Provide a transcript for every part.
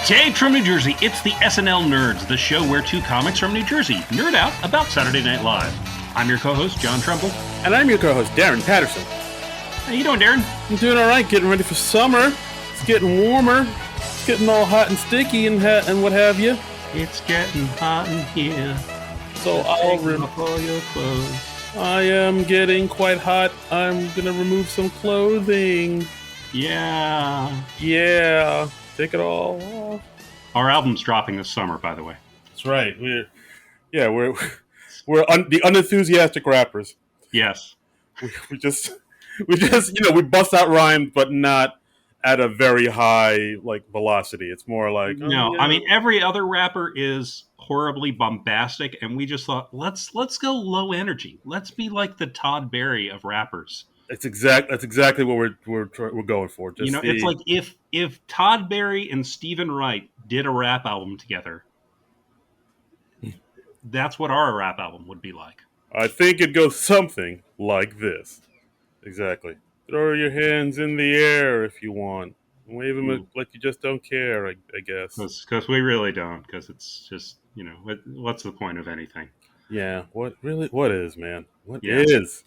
Dave from New Jersey, it's the SNL Nerds, the show where two comics from New Jersey nerd out about Saturday Night Live. I'm your co-host, John Trumbull. And I'm your co-host, Darren Patterson. How you doing, Darren? I'm doing all right, getting ready for summer. It's getting warmer. It's getting all hot and sticky and what have you. It's getting hot in here. So I'll remove all your clothes. I am getting quite hot. I'm going to remove some clothing. Yeah. Yeah. Take it all off. Our album's dropping this summer, by the way. That's right. We're the unenthusiastic rappers. Yes. We just we bust out rhymes, but not at a very high velocity. It's more like no. I mean, every other rapper is horribly bombastic, and we just thought let's go low energy. Let's be like the Todd Berry of rappers. That's exactly what we're going for. Just it's like if Todd Berry and Stephen Wright did a rap album together, that's what our rap album would be like. I think it goes something like this. Exactly. Throw your hands in the air if you want. Wave them like you just don't care, I guess. Because we really don't. Because it's just, what's the point of anything? Yeah. What is, man? What is?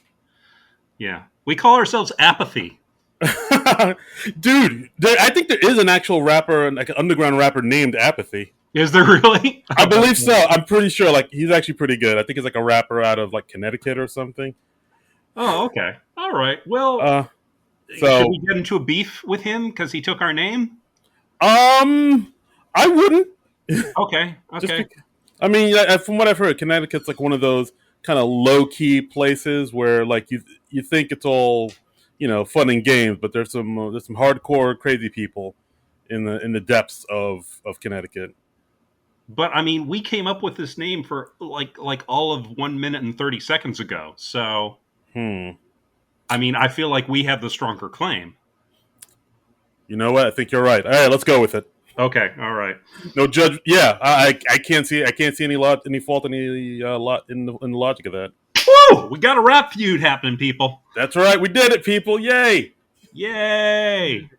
Yeah. We call ourselves Apathy. Dude, I think there is an actual rapper, like an underground rapper named Apathy. Is there really? I believe so. I'm pretty sure. He's actually pretty good. I think he's like a rapper out of Connecticut or something. Oh, okay. All right. Well, so should we get into a beef with him because he took our name? I wouldn't. Okay. I mean, from what I've heard, Connecticut's like one of those kind of low key places where you think it's all fun and games, but there's some hardcore crazy people in the depths of Connecticut. But I mean, we came up with this name for like all of 1 minute and 30 seconds ago. So, I mean, I feel like we have the stronger claim. You know what? I think you're right. All right, let's go with it. Okay, all right. No judge. Yeah, I can't see any fault, any lot in the logic of that. Woo! We got a rap feud happening, people. That's right. We did it, people. Yay! Yay!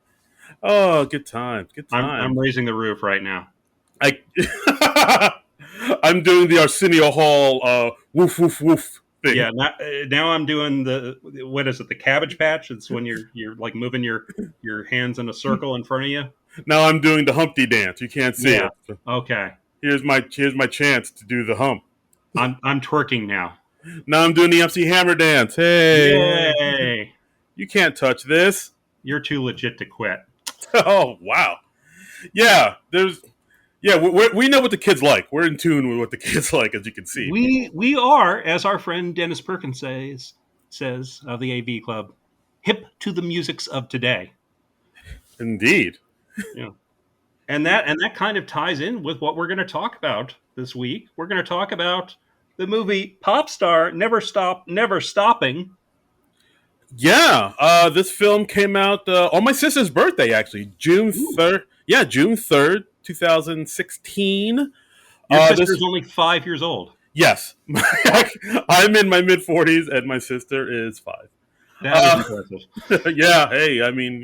Oh, good time. Good time. I'm raising the roof right now. I'm doing the Arsenio Hall woof woof woof thing. Yeah. Now I'm doing the Cabbage Patch. It's when you're like moving your hands in a circle in front of you. Now I'm doing the Humpty dance. You can't see it. Okay. Here's my chance to do the hump. I'm twerking now. Now I'm doing the MC Hammer dance. Hey. Yay. You can't touch this. You're too legit to quit. Oh, wow. Yeah, we know what the kids like. We're in tune with what the kids like, as you can see. We are, as our friend Dennis Perkins says of the AV Club, hip to the musics of today. Indeed. Yeah. And that kind of ties in with what we're going to talk about this week. We're going to talk about the movie Popstar, Never Stopping. Yeah, this film came out on my sister's birthday, actually, June 3rd. Yeah, June 3rd, 2016. Your sister's only 5 years old. Yes. I'm in my mid-40s, and my sister is 5. That is impressive. Yeah, hey, I mean,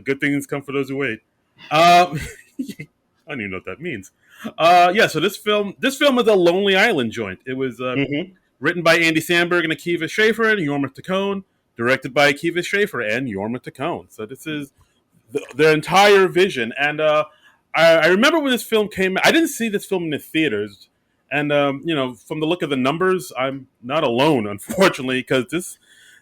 good things come for those who wait. I don't even know what that means. Yeah, so this film is a Lonely Island joint. It was written by Andy Samberg and Akiva Schaffer and Jorma Taccone, directed by Akiva Schaffer and Jorma Taccone. So this is their entire vision. And I remember when this film came out, I didn't see this film in the theaters. And, from the look of the numbers, I'm not alone, unfortunately, because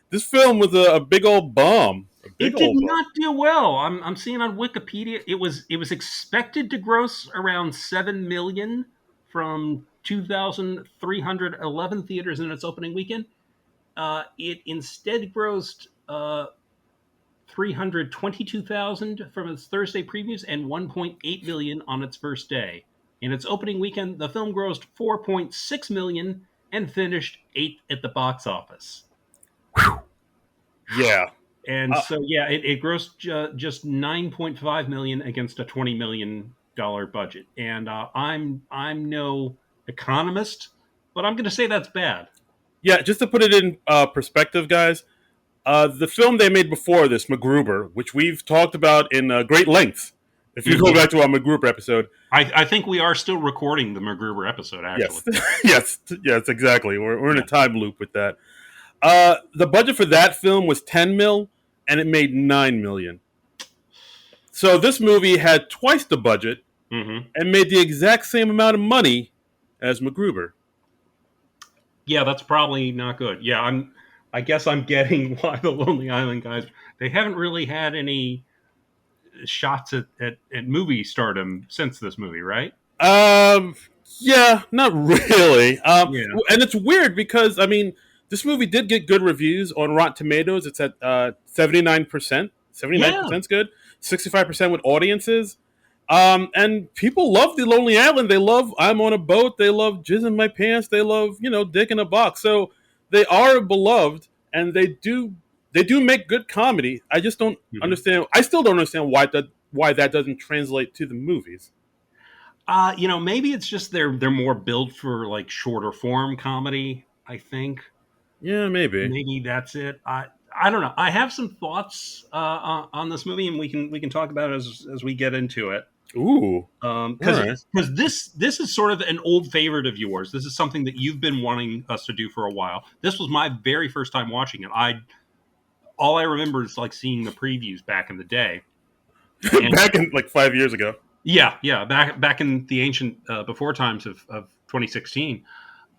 this film was a big old bomb. It did not do well. I'm seeing on Wikipedia it was expected to gross around $7 million from 2,311 theaters in its opening weekend. It instead grossed $322,000 from its Thursday previews and $1.8 million on its first day. In its opening weekend, the film grossed $4.6 million and finished 8th at the box office. Whew. Yeah. And it grossed just $9.5 million against a $20 million budget. And I'm no economist, but I'm going to say that's bad. Yeah, just to put it in perspective, guys, the film they made before this, MacGruber, which we've talked about in great length If you go back to our MacGruber episode, I think we are still recording the MacGruber episode, actually. yes, yes, exactly. We're in a time loop with that. The budget for that film was 10 mil, and it made 9 million. So this movie had twice the budget and made the exact same amount of money as MacGruber. Yeah, that's probably not good. Yeah, I guess I'm getting why the Lonely Island guys, they haven't really had any shots at movie stardom since this movie, right? Yeah, not really. Yeah. And it's weird because this movie did get good reviews on Rotten Tomatoes. It's at 79%. 79% is good. 65% with audiences. And people love The Lonely Island. They love I'm on a Boat. They love Jizz in My Pants. They love, Dick in a Box. So they are beloved, and they do make good comedy. I just don't understand. I still don't understand why that doesn't translate to the movies. Maybe it's just they're more built for like shorter form comedy, I think. Yeah, maybe. Maybe that's it. I don't know. I have some thoughts on this movie, and we can talk about it as we get into it. Ooh, because this is sort of an old favorite of yours. This is something that you've been wanting us to do for a while. This was my very first time watching it. All I remember is like seeing the previews back in the day, back in like 5 years ago. Yeah, back in the ancient before times of 2016.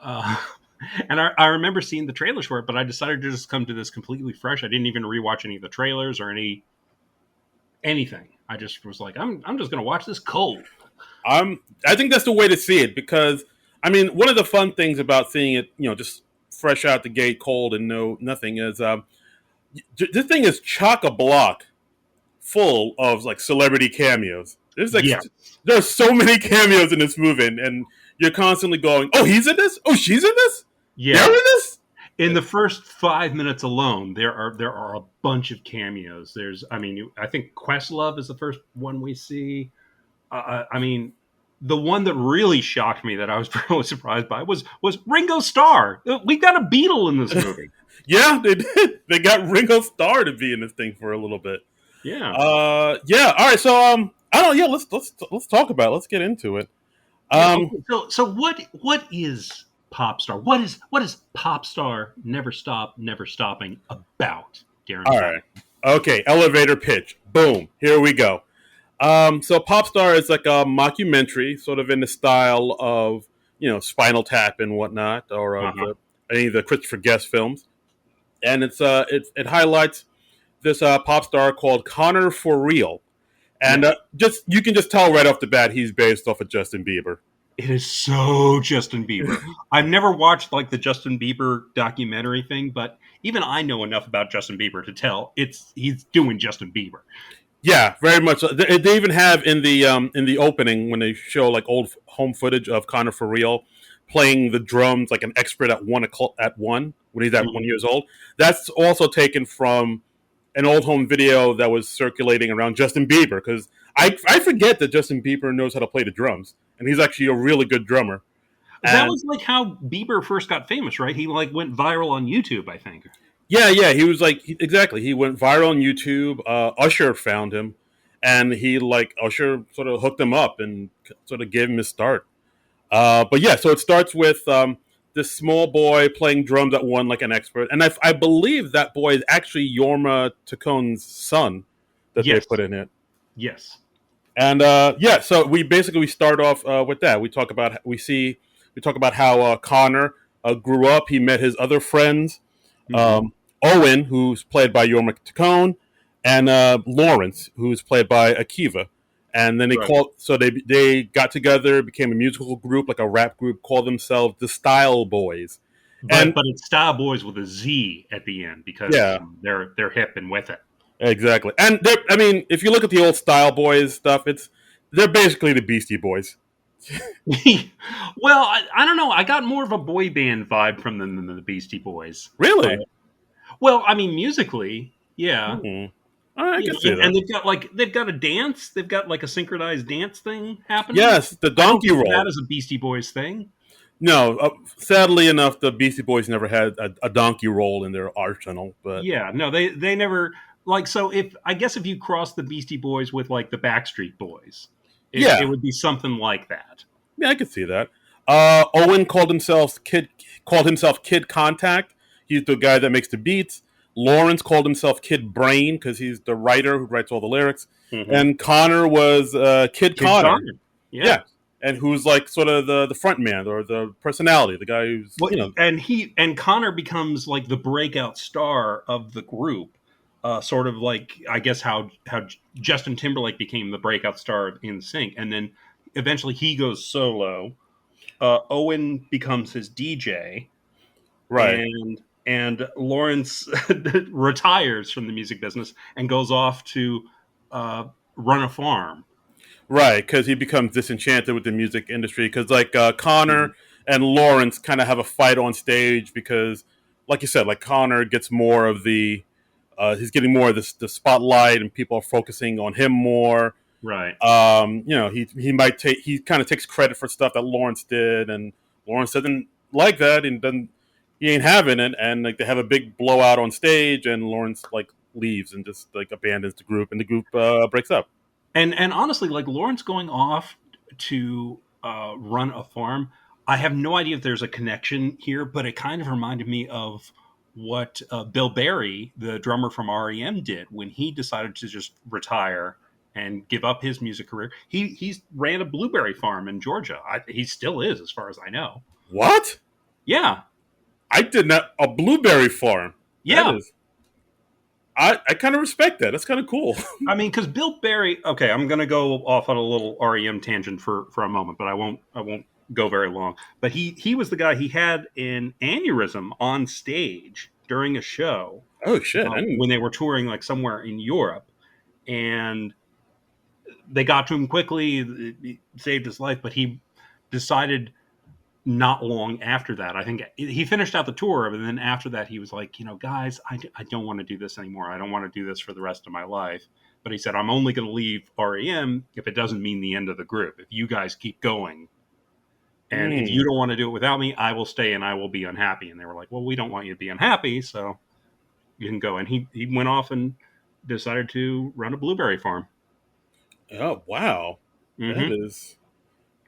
And I remember seeing the trailers for it, but I decided to just come to this completely fresh. I didn't even rewatch any of the trailers or anything. I just was like, I'm just going to watch this cold. I think that's the way to see it because, one of the fun things about seeing it, just fresh out the gate, cold and nothing is this thing is chock-a-block full of like celebrity cameos. There's so many cameos in this movie, and you're constantly going, "Oh, he's in this. Oh, she's in this. Yeah, they're in this." In the first 5 minutes alone, there are a bunch of cameos. I think Questlove is the first one we see. The one that really shocked me that I was really surprised by was Ringo Starr. We got a Beatle in this movie. Yeah, they did. They got Ringo Starr to be in this thing for a little bit. Yeah. Yeah. All right. So I don't. Yeah. Let's talk about it. Let's get into it. So what is Popstar? What is Popstar Never Stop, Never Stopping about, Darren? All right. Okay. Elevator pitch. Boom. Here we go. So Popstar is like a mockumentary, sort of in the style of Spinal Tap and whatnot, or any of the Christopher Guest films, and it highlights this pop star called Connor For Real, and you can just tell right off the bat he's based off of Justin Bieber. It is so Justin Bieber. I've never watched like the Justin Bieber documentary thing, but even I know enough about Justin Bieber to tell he's doing Justin Bieber. Yeah, very much. They even have in the opening when they show like old home footage of Connor For Real playing the drums like an expert at 1 o'clock when he's at 1 years old. That's also taken from an old home video that was circulating around Justin Bieber, because I forget that Justin Bieber knows how to play the drums, and he's actually a really good drummer. That was like how Bieber first got famous, right? He like went viral on YouTube, I think. Yeah, he was like exactly. He went viral on YouTube. Usher found him, and Usher sort of hooked him up and sort of gave him his start. But yeah, so it starts with this small boy playing drums at 1 like an expert, and I believe that boy is actually Yorma Tacone's son that they put in it. Yes. And so we start off with that. We talk about how Connor grew up. He met his other friends, Owen, who's played by Yorma Tacone, and Lawrence, who's played by Akiva. And then they got together, became a musical group, like a rap group, called themselves the Style Boys. But it's Style Boys with a Z at the end because they're hip and with it. Exactly. And if you look at the old Style Boys stuff, they're basically the Beastie Boys. Well, I don't know. I got more of a boy band vibe from them than the Beastie Boys. Really? Well, musically, yeah. Mm-hmm. I can see that. And they've got a dance. They've got like a synchronized dance thing happening. Yes, the donkey roll. That is a Beastie Boys thing. No, sadly enough, the Beastie Boys never had a donkey roll in their arsenal. But yeah, no, they never. like, so if I guess if you cross the Beastie Boys with like the Backstreet Boys, it Yeah, would be something like that. yeah, I could see that. Owen called himself Kid Contact. He's the guy that makes the beats. Lawrence called himself Kid Brain because he's the writer who writes all the lyrics. Mm-hmm. And Connor was Kid Kid Connor. Connor, yeah. Yeah, and who's like sort of the front man or the personality, the guy who's Well, and Connor becomes like the breakout star of the group, sort of like I guess how Justin Timberlake became the breakout star of NSYNC, and then eventually he goes solo. Owen becomes his DJ, right. and Lawrence retires from the music business and goes off to uh, run a farm. Right, because he becomes disenchanted with the music industry. Because like Mhm. Connor and Lawrence kind of have a fight on stage because, like you said, like Connor gets more of he's getting more of the spotlight, and people are focusing on him more. Right. He kind of takes credit for stuff that Lawrence did, and Lawrence doesn't like that, and doesn't he ain't having it, and like they have a big blowout on stage, and Lawrence like leaves and just like abandons the group, and the group breaks up. And honestly, like Lawrence going off to run a farm, I have no idea if there's a connection here, but it kind of reminded me of what Bill Berry, the drummer from REM, did when he decided to just retire and give up his music career. He's ran a blueberry farm in Georgia. He still is, as far as I know. What? Yeah, I did not a blueberry farm. That yeah. is, I kind of respect that. That's kind of cool. I mean, because Bill Berry. Okay, I'm going to go off on a little REM tangent for a moment, but I won't go very long. But he was the guy. He had an aneurysm on stage during a show Oh shit! I didn't. when they were touring like somewhere in Europe, and they got to him quickly. It saved his life, but he decided not long after that. I think he finished out the tour, and then after that, he was like, guys, I don't want to do this anymore. I don't want to do this for the rest of my life. But he said, I'm only going to leave REM if it doesn't mean the end of the group. If you guys keep going, and if you Mm. don't want to do it without me, I will stay and I will be unhappy. And they were like, well, we don't want you to be unhappy, so you can go. And he went off and decided to run a blueberry farm. Oh wow, that Mm-hmm. is,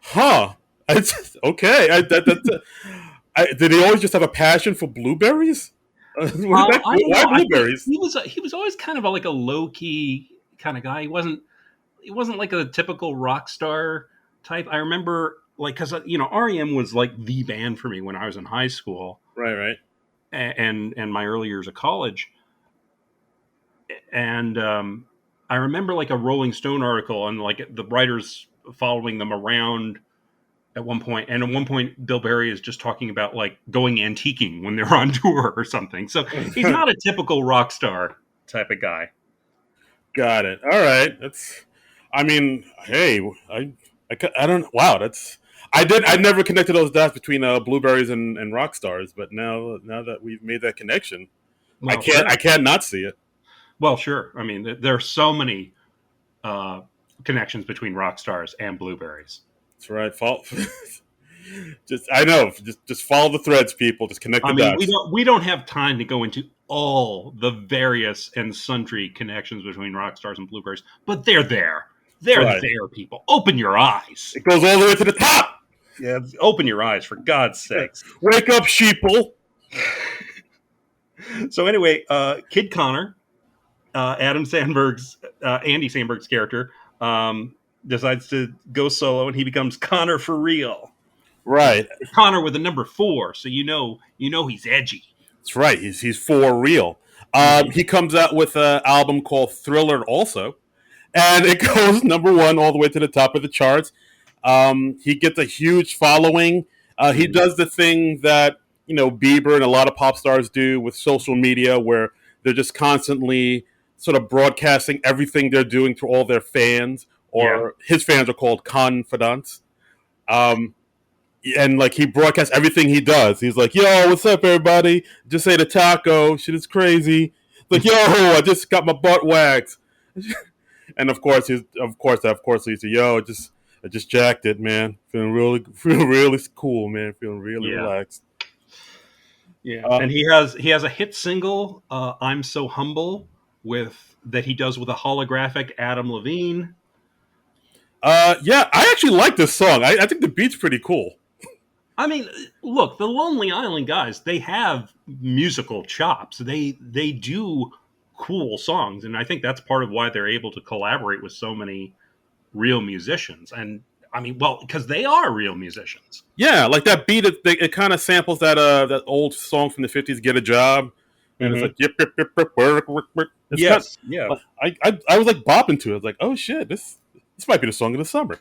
huh? It's okay. Did he always just have a passion for blueberries? I don't Why know. I think blueberries? he was always kind of like a low key kind of guy. He wasn't like a typical rock star type. I remember like because REM was like the band for me when I was in high school Right, right. and my early years of college. And I remember like a Rolling Stone article and like the writers following them around at one point. And at one point, Bill Berry is just talking about like going antiquing when they're on tour or something. So he's not a typical rock star type of guy. Got it. All right. That's. I mean, hey, I don't. Wow, that's. I never connected those dots between blueberries and rock stars, but now that we've made that connection, Well, sure. I can't not see it. Well, sure. I mean, there are so many uh, connections between rock stars and blueberries. That's right. Just I know. Just follow the threads, people. Just connect I the mean, we dots. don't have time to go into all the various and sundry connections between rock stars and blueberries, but they're there. They're Right. there, people. Open your eyes. It goes all the way to the top. Yeah, open your eyes for God's sakes. Wake up, sheeple. So anyway, Kid Connor, Andy Sandberg's character, decides to go solo, and he becomes Connor for real. Right. Connor with the number 4, so he's edgy. That's right. He's for real. Mm-hmm. He comes out with an album called Thriller, also, and it goes number one all the way to the top of the charts. He gets a huge following. He Mm-hmm. does the thing that Bieber and a lot of pop stars do with social media, where they're just constantly sort of broadcasting everything they're doing to all their fans, Yeah. or his fans are called confidants. Um, and like he broadcasts everything he does. He's like, "Yo, what's up, everybody? Just ate a taco. Shit is crazy." Like, "Yo, I just got my butt waxed." And of course, he's like, "Yo, I just jacked it, man. Feeling really cool, man. Feeling really Yeah. relaxed." Yeah. Uh, And he has a hit single, "I'm So Humble," that he does with a holographic Adam Levine. Yeah, I actually like this song. I think the beat's pretty cool. I mean, look, the Lonely Island guys, they have musical chops. They do cool songs, and I think that's part of why they're able to collaborate with so many real musicians. And I mean, well, because they are real musicians. Yeah, like that beat. It kind of samples that old song from the '50s, "Get a Job," and it's like yip yip yip yip work work work. It's Yes, yeah. I was like bopping to it. I was like, oh shit, this might be the song of the summer.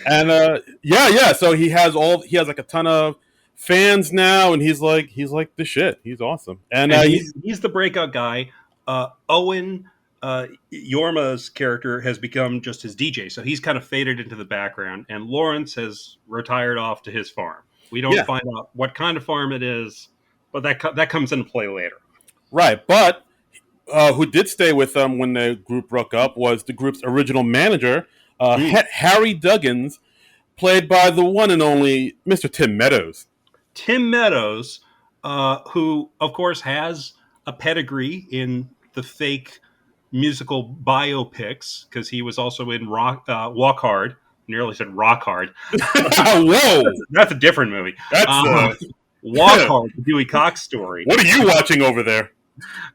And yeah. So he has like a ton of fans now, and he's like the shit. He's awesome, and he's the breakout guy. Owen Yorma's character has become just his DJ, so he's kind of faded into the background, and Lawrence has retired off to his farm. We don't find out what kind of farm it is, but that comes into play later. Right, but who did stay with them when the group broke up was the group's original manager, Harry Duggins, played by the one and only Mr. Tim Meadows. Tim Meadows, who, of course, has a pedigree in the fake musical biopics, because he was also in Walk Hard. Nearly said Rock Hard. Whoa! That's a different movie. That's Walk Hard, the Dewey Cox story. What are you watching over there?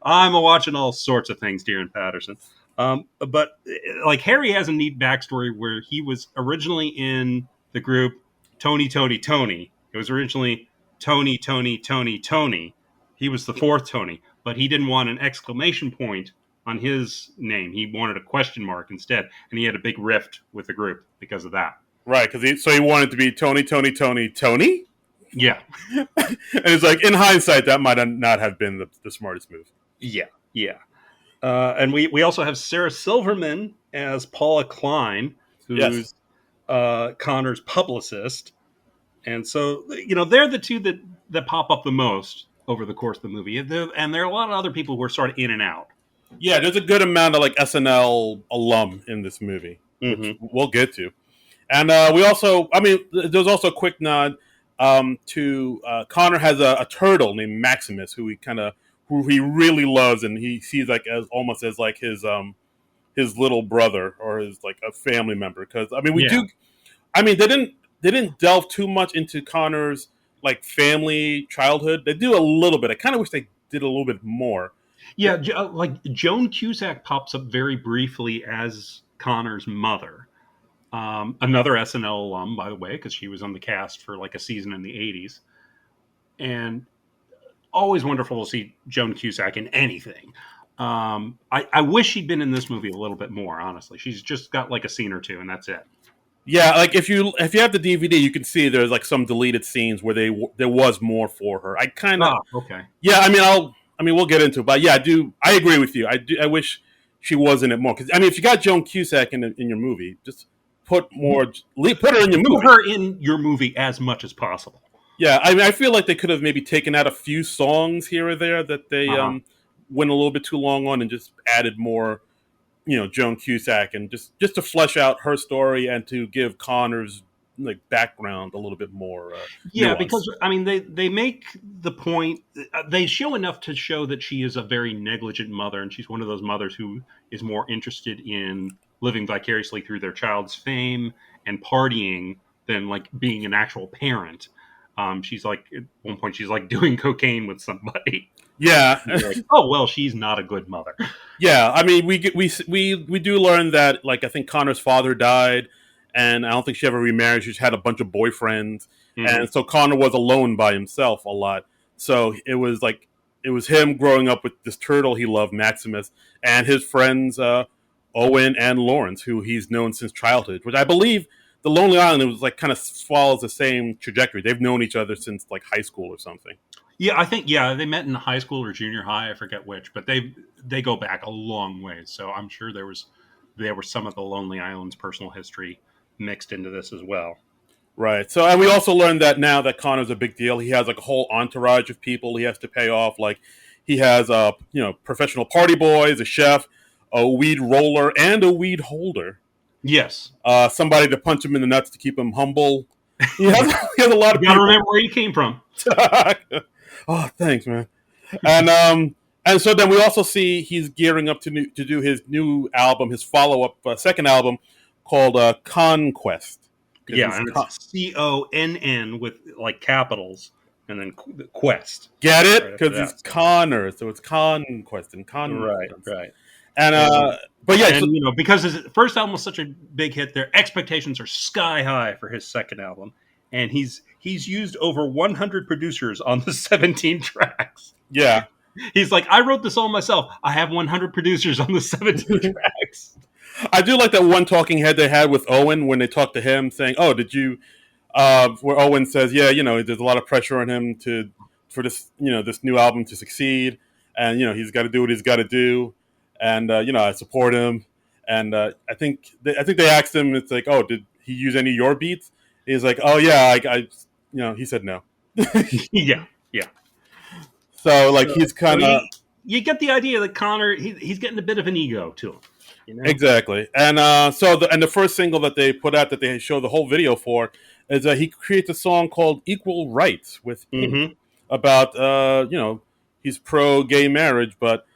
I'm watching all sorts of things, Darren Patterson. But like Harry has a neat backstory where he was originally in the group Tony. It was originally Tony. He was the fourth Tony, but he didn't want an exclamation point on his name. He wanted a question mark instead, and he had a big rift with the group because of that. Right, because he wanted to be Tony. Yeah. And it's like, in hindsight, that might not have been the smartest move. Yeah. And we also have Sarah Silverman as Paula Klein, who's Connor's publicist. And so, they're the two that pop up the most over the course of the movie. And there are a lot of other people who are sort of in and out. Yeah, there's a good amount of like SNL alum in this movie, which we'll get to. And there's also a quick nod to Connor has a turtle named Maximus who he really loves, and he sees like as almost as like his little brother or his like a family member. Because they didn't delve too much into Connor's like family childhood. They do a little bit. I kind of wish they did a little bit more. Yeah, like Joan Cusack pops up very briefly as Connor's mother. Another SNL alum, by the way, because she was on the cast for like a season in the 80s. And always wonderful to see Joan Cusack in anything. I wish she'd been in this movie a little bit more, honestly. She's just got like a scene or two, and that's it. Yeah, like if you have the DVD, you can see there's like some deleted scenes where there was more for her. I kind of okay. Yeah, we'll get into it, but yeah, I agree with you. I wish she was in it more because if you got Joan Cusack in your movie, just put her in your movie. Put her in your movie as much as possible. Yeah, I feel like they could have maybe taken out a few songs here or there that they went a little bit too long on and just added more, Joan Cusack, and just to flesh out her story and to give Connor's like background a little bit more. Nuance. Because they make the point. They show enough to show that she is a very negligent mother, and she's one of those mothers who is more interested in living vicariously through their child's fame and partying than like being an actual parent. She's like at one point she's like doing cocaine with somebody. Yeah. Like, oh well, she's not a good mother. Yeah, we do learn that like I think Connor's father died, and I don't think she ever remarried. She just had a bunch of boyfriends, and so Connor was alone by himself a lot. So it was him growing up with this turtle he loved, Maximus, and his friends Owen and Lawrence, who he's known since childhood. Which I believe the Lonely Island, it was like kind of follows the same trajectory. They've known each other since like high school or something. Yeah, I think they met in high school or junior high. I forget which, but they go back a long ways. So I'm sure there was some of the Lonely Island's personal history mixed into this as well. Right. So, and we also learned that now that Connor's a big deal. He has like a whole entourage of people he has to pay off. Like he has professional party boys, a chef, a weed roller, and a weed holder. Yes. Somebody to punch him in the nuts to keep him humble. He has a lot of people. You gotta remember where you came from. Oh, thanks, man. And And so then we also see he's gearing up to do his new album, his follow up second album called Conquest. Because Yeah, he's and it's CONN with like capitals, and then Quest get it right after because he's that. Connor, so it's Conquest and Right, Conquest. right. And And but yeah, so, and because his first album was such a big hit, their expectations are sky high for his second album, and he's used over 100 producers on the 17 tracks. yeah. He's like, I wrote this all myself. I have 100 producers on the 17 tracks. I do like that one talking head they had with Owen when they talked to him, saying, "Oh, did you?" Where Owen says, "Yeah, there's a lot of pressure on him for this, this new album to succeed, and he's got to do what he's got to do, and I support him." And I think they asked him, it's like, "Oh, did he use any of your beats?" He's like, "Oh yeah, he said no." Yeah, yeah. So like So, he's so kind of you get the idea that Connor he's getting a bit of an ego to him, you know. exactly, and the first single that they put out that they show the whole video for is that he creates a song called "Equal Rights" with Pink Mm-hmm. about he's pro gay marriage, but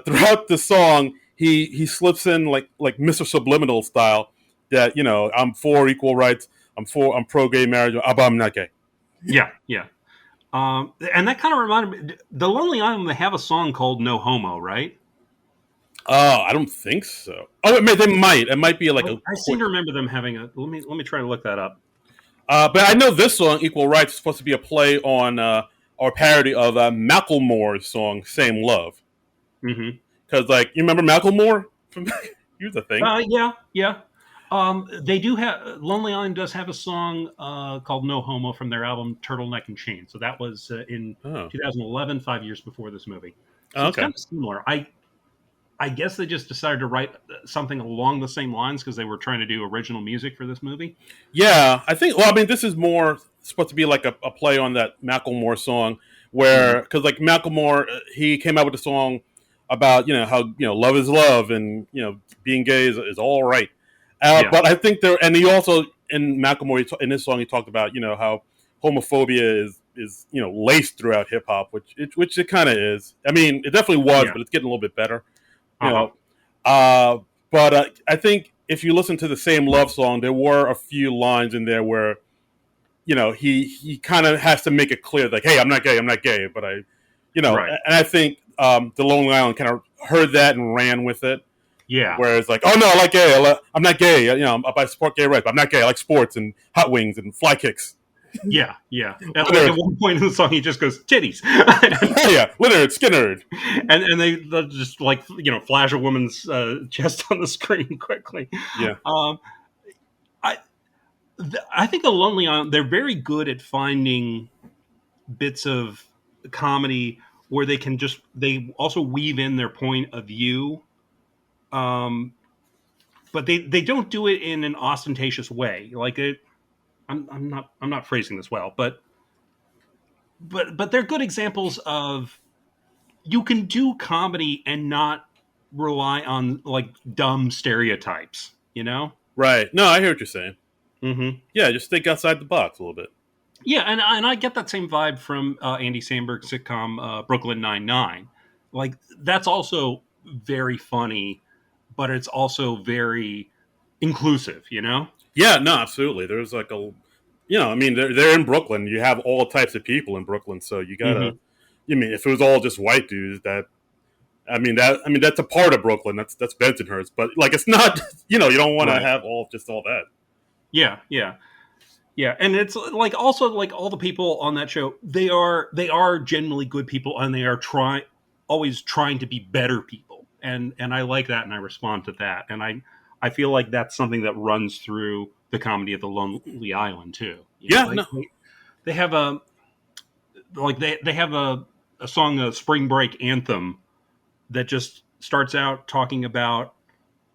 throughout the song he slips in like Mr. Subliminal style that I'm for equal rights, I'm pro gay marriage, but I'm not gay. Yeah, yeah. And that kind of reminded me. The Lonely Island, they have a song called "No Homo," right? Oh, I don't think so. Oh, they might. It might be like a I seem quick. to remember them having a. Let me try to look that up. But I know this song, "Equal Rights," is supposed to be a play on or parody of Macklemore's song "Same Love." Mm-hmm. Because like you remember Macklemore from he was a thing. Yeah, yeah. They do have Lonely Island does have a song called "No Homo" from their album "Turtleneck and Chain." So that was in Oh, 2011, 5 years before this movie. So it's okay. kind of similar. I guess they just decided to write something along the same lines because they were trying to do original music for this movie. Yeah, I think. Well, I mean, this is more supposed to be like a play on that Macklemore song, Mm-hmm. where because like Macklemore, he came out with a song about how love is love and being gay is all right. Yeah, But I think there, and he also in Macklemore in his song he talked about how homophobia is laced throughout hip hop, which it kind of is. I mean, it definitely was, yeah, but it's getting a little bit better. You uh huh, know, uh, but I think if you listen to the Same Love song, there were a few lines in there where he kind of has to make it clear, like, hey, I'm not gay, but right, and I think the Lonely Island kind of heard that and ran with it. yeah, Whereas like, oh no, I like gay, I'm not gay, I support gay rights, but I'm not gay. I like sports and hot wings and fly kicks. yeah, yeah. Like at Leonard, one point in the song, he just goes titties, yeah, Leonard Skinner. and they'll just like flash a woman's chest on the screen quickly. Yeah, Um, I I think the Lonely Island they're very good at finding bits of comedy where they also weave in their point of view, um, but they don't do it in an ostentatious way. Like I'm not phrasing this well, but they're good examples of you can do comedy and not rely on like dumb stereotypes, you know? right. No, I hear what you're saying. Mm-hmm. Yeah, just think outside the box a little bit. Yeah, and I get that same vibe from Andy Samberg's sitcom Brooklyn Nine-Nine. Like that's also very funny, but it's also very inclusive, you know? Yeah, no, absolutely. There's like I mean, they're in Brooklyn. You have all types of people in Brooklyn, so you gotta. Mm-hmm. I mean, if it was all just white dudes, that's a part of Brooklyn. That's Bensonhurst, but like it's not. You don't want to Right. have all that. Yeah, yeah. Yeah, and it's like also like all the people on that show, they are genuinely good people and they are always trying to be better people. And I like that and I respond to that. And I feel like that's something that runs through the comedy of the Lonely Island too. Yeah, Like no, they have they have a song, a spring break anthem that just starts out talking about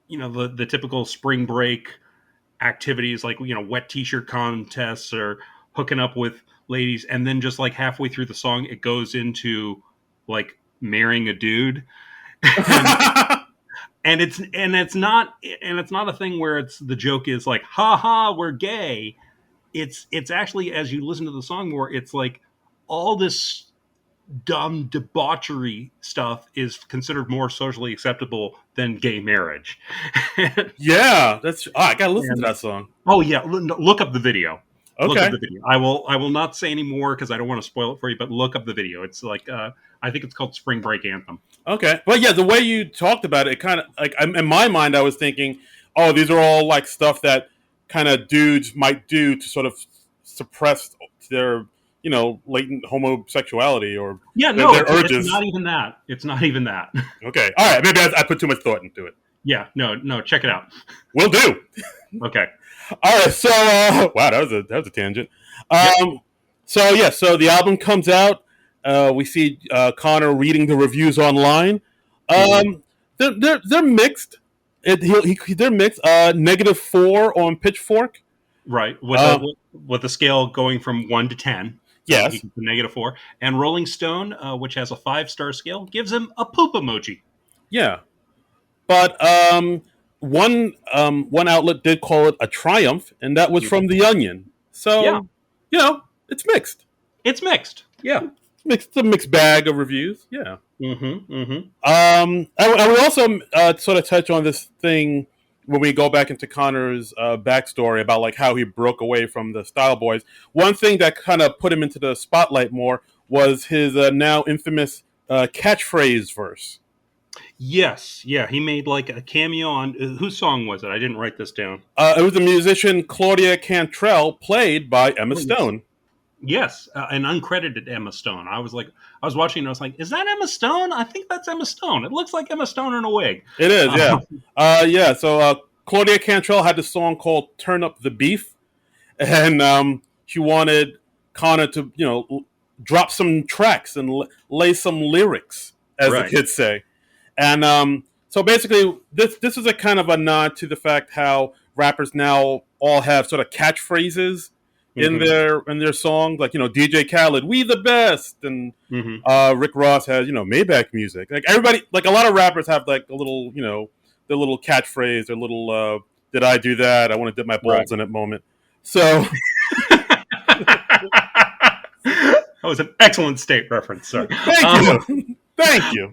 the typical spring break activities like wet t-shirt contests or hooking up with ladies, and then just like halfway through the song it goes into like marrying a dude. and it's not a thing where it's the joke is like ha ha we're gay. It's actually, as you listen to the song more, it's like all this dumb debauchery stuff is considered more socially acceptable than gay marriage. Yeah, that's. Oh, I gotta listen to And that song. oh yeah, look up the video. Look up Okay. the video. I will not say any more because I don't want to spoil it for you. But look up the video. It's like I think it's called Spring Break Anthem. Okay. Well, yeah, the way you talked about it, kind of like in my mind, I was thinking, oh, these are all like stuff that kind of dudes might do to sort of suppress their, latent homosexuality or Yeah, no, their it's urges. not even that. It's not even that. Okay. All right. Maybe I put too much thought into it. Yeah, no, check it out. Will do. Okay. All right. So, wow, that was a tangent. Yep. So yeah, so the album comes out. We see Connor reading the reviews online. Mhm. They're mixed. They're mixed. -4 on Pitchfork. Right. Uh, With the scale going from 1 to 10. So he yes. gets a -4. And Rolling Stone, which has a 5-star scale, gives him a poop emoji. Yeah. But one outlet did call it a triumph, and that was from The Onion. Yeah. So, it's mixed. It's mixed. Yeah. Mixed, a mixed bag of reviews. Yeah. Mm-hmm. Mm-hmm. I would also sort of touch on this thing when we go back into Connor's backstory about like how he broke away from the Style Boys. One thing that kind of put him into the spotlight more was his now infamous catchphrase verse. Yes. Yeah. He made like a cameo on whose song was it? I didn't write this down. It was the musician Claudia Cantrell, played by Emma Oh, yes. Stone. Yes, an uncredited Emma Stone. I was watching and I was like, is that Emma Stone? I think that's Emma Stone. It looks like Emma Stone in a wig. It is, yeah. Uh, Yeah, so Claudia Cantrell had this song called Turn Up the Beef, and she wanted Connor to, drop some tracks and lay some lyrics, as the right. kids say. And so basically, this is a kind of a nod to the fact how rappers now all have sort of catchphrases in Mm-hmm. their songs, like DJ Khaled, "We the best," and Mm-hmm. Rick Ross has Maybach music. Like everybody, like a lot of rappers have like a little their little catchphrase, their little "Did I do that? I want to dip my Right. balls in it" moment. So That was an excellent state reference, sir. thank you, thank you.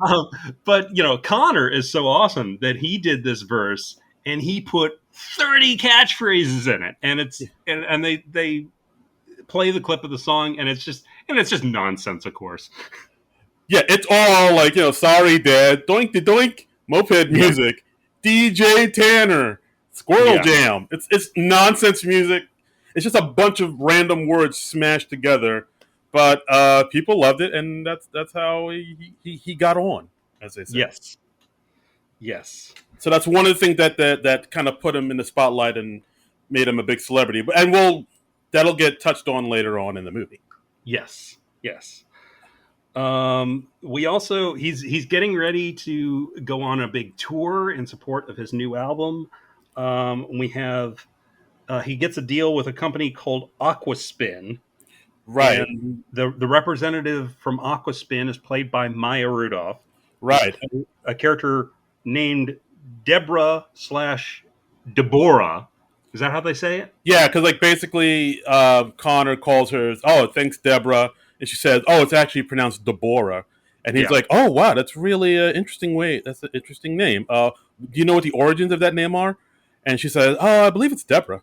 But Connor is so awesome that he did this verse and he put 30 catchphrases in it, and they play the clip of the song, and it's just nonsense, of course. Yeah, it's all like sorry, Dad, doink the doink, moped Yeah, music, DJ Tanner, Squirrel yeah, Jam. It's nonsense music. It's just a bunch of random words smashed together, but people loved it, and that's how he got on, as they say. yes, yes, So that's one of the things that kind of put him in the spotlight and made him a big celebrity. And that'll get touched on later on in the movie. yes, yes. We also he's getting ready to go on a big tour in support of his new album. We have he gets a deal with a company called Aquaspin, Right, and the representative from Aquaspin is played by Maya Rudolph, right. a character named Deborah slash Deborah. Is that how they say it? Yeah, because like basically, Connor calls her, "Oh, thanks, Deborah," and she says, "Oh, it's actually pronounced Deborah." And he's Yeah, like, "Oh, wow, that's really an interesting way. That's an interesting name. Do you know what the origins of that name are?" And she says, "Oh, I believe it's Deborah."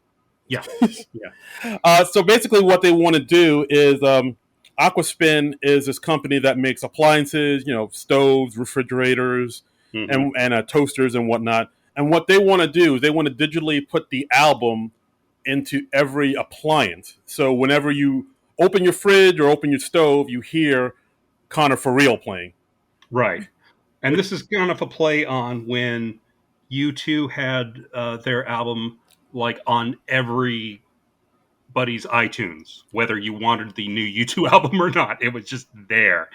yeah, yeah. So basically, what they want to do is Aquaspin is this company that makes appliances, stoves, refrigerators, Hmm. and toasters and whatnot. And what they want to do is they want to digitally put the album into every appliance. So whenever you open your fridge or open your stove, you hear Connor for Real playing. Right. And this is kind of a play on when U2 had their album like on everybody's iTunes, whether you wanted the new U2 album or not. It was just there.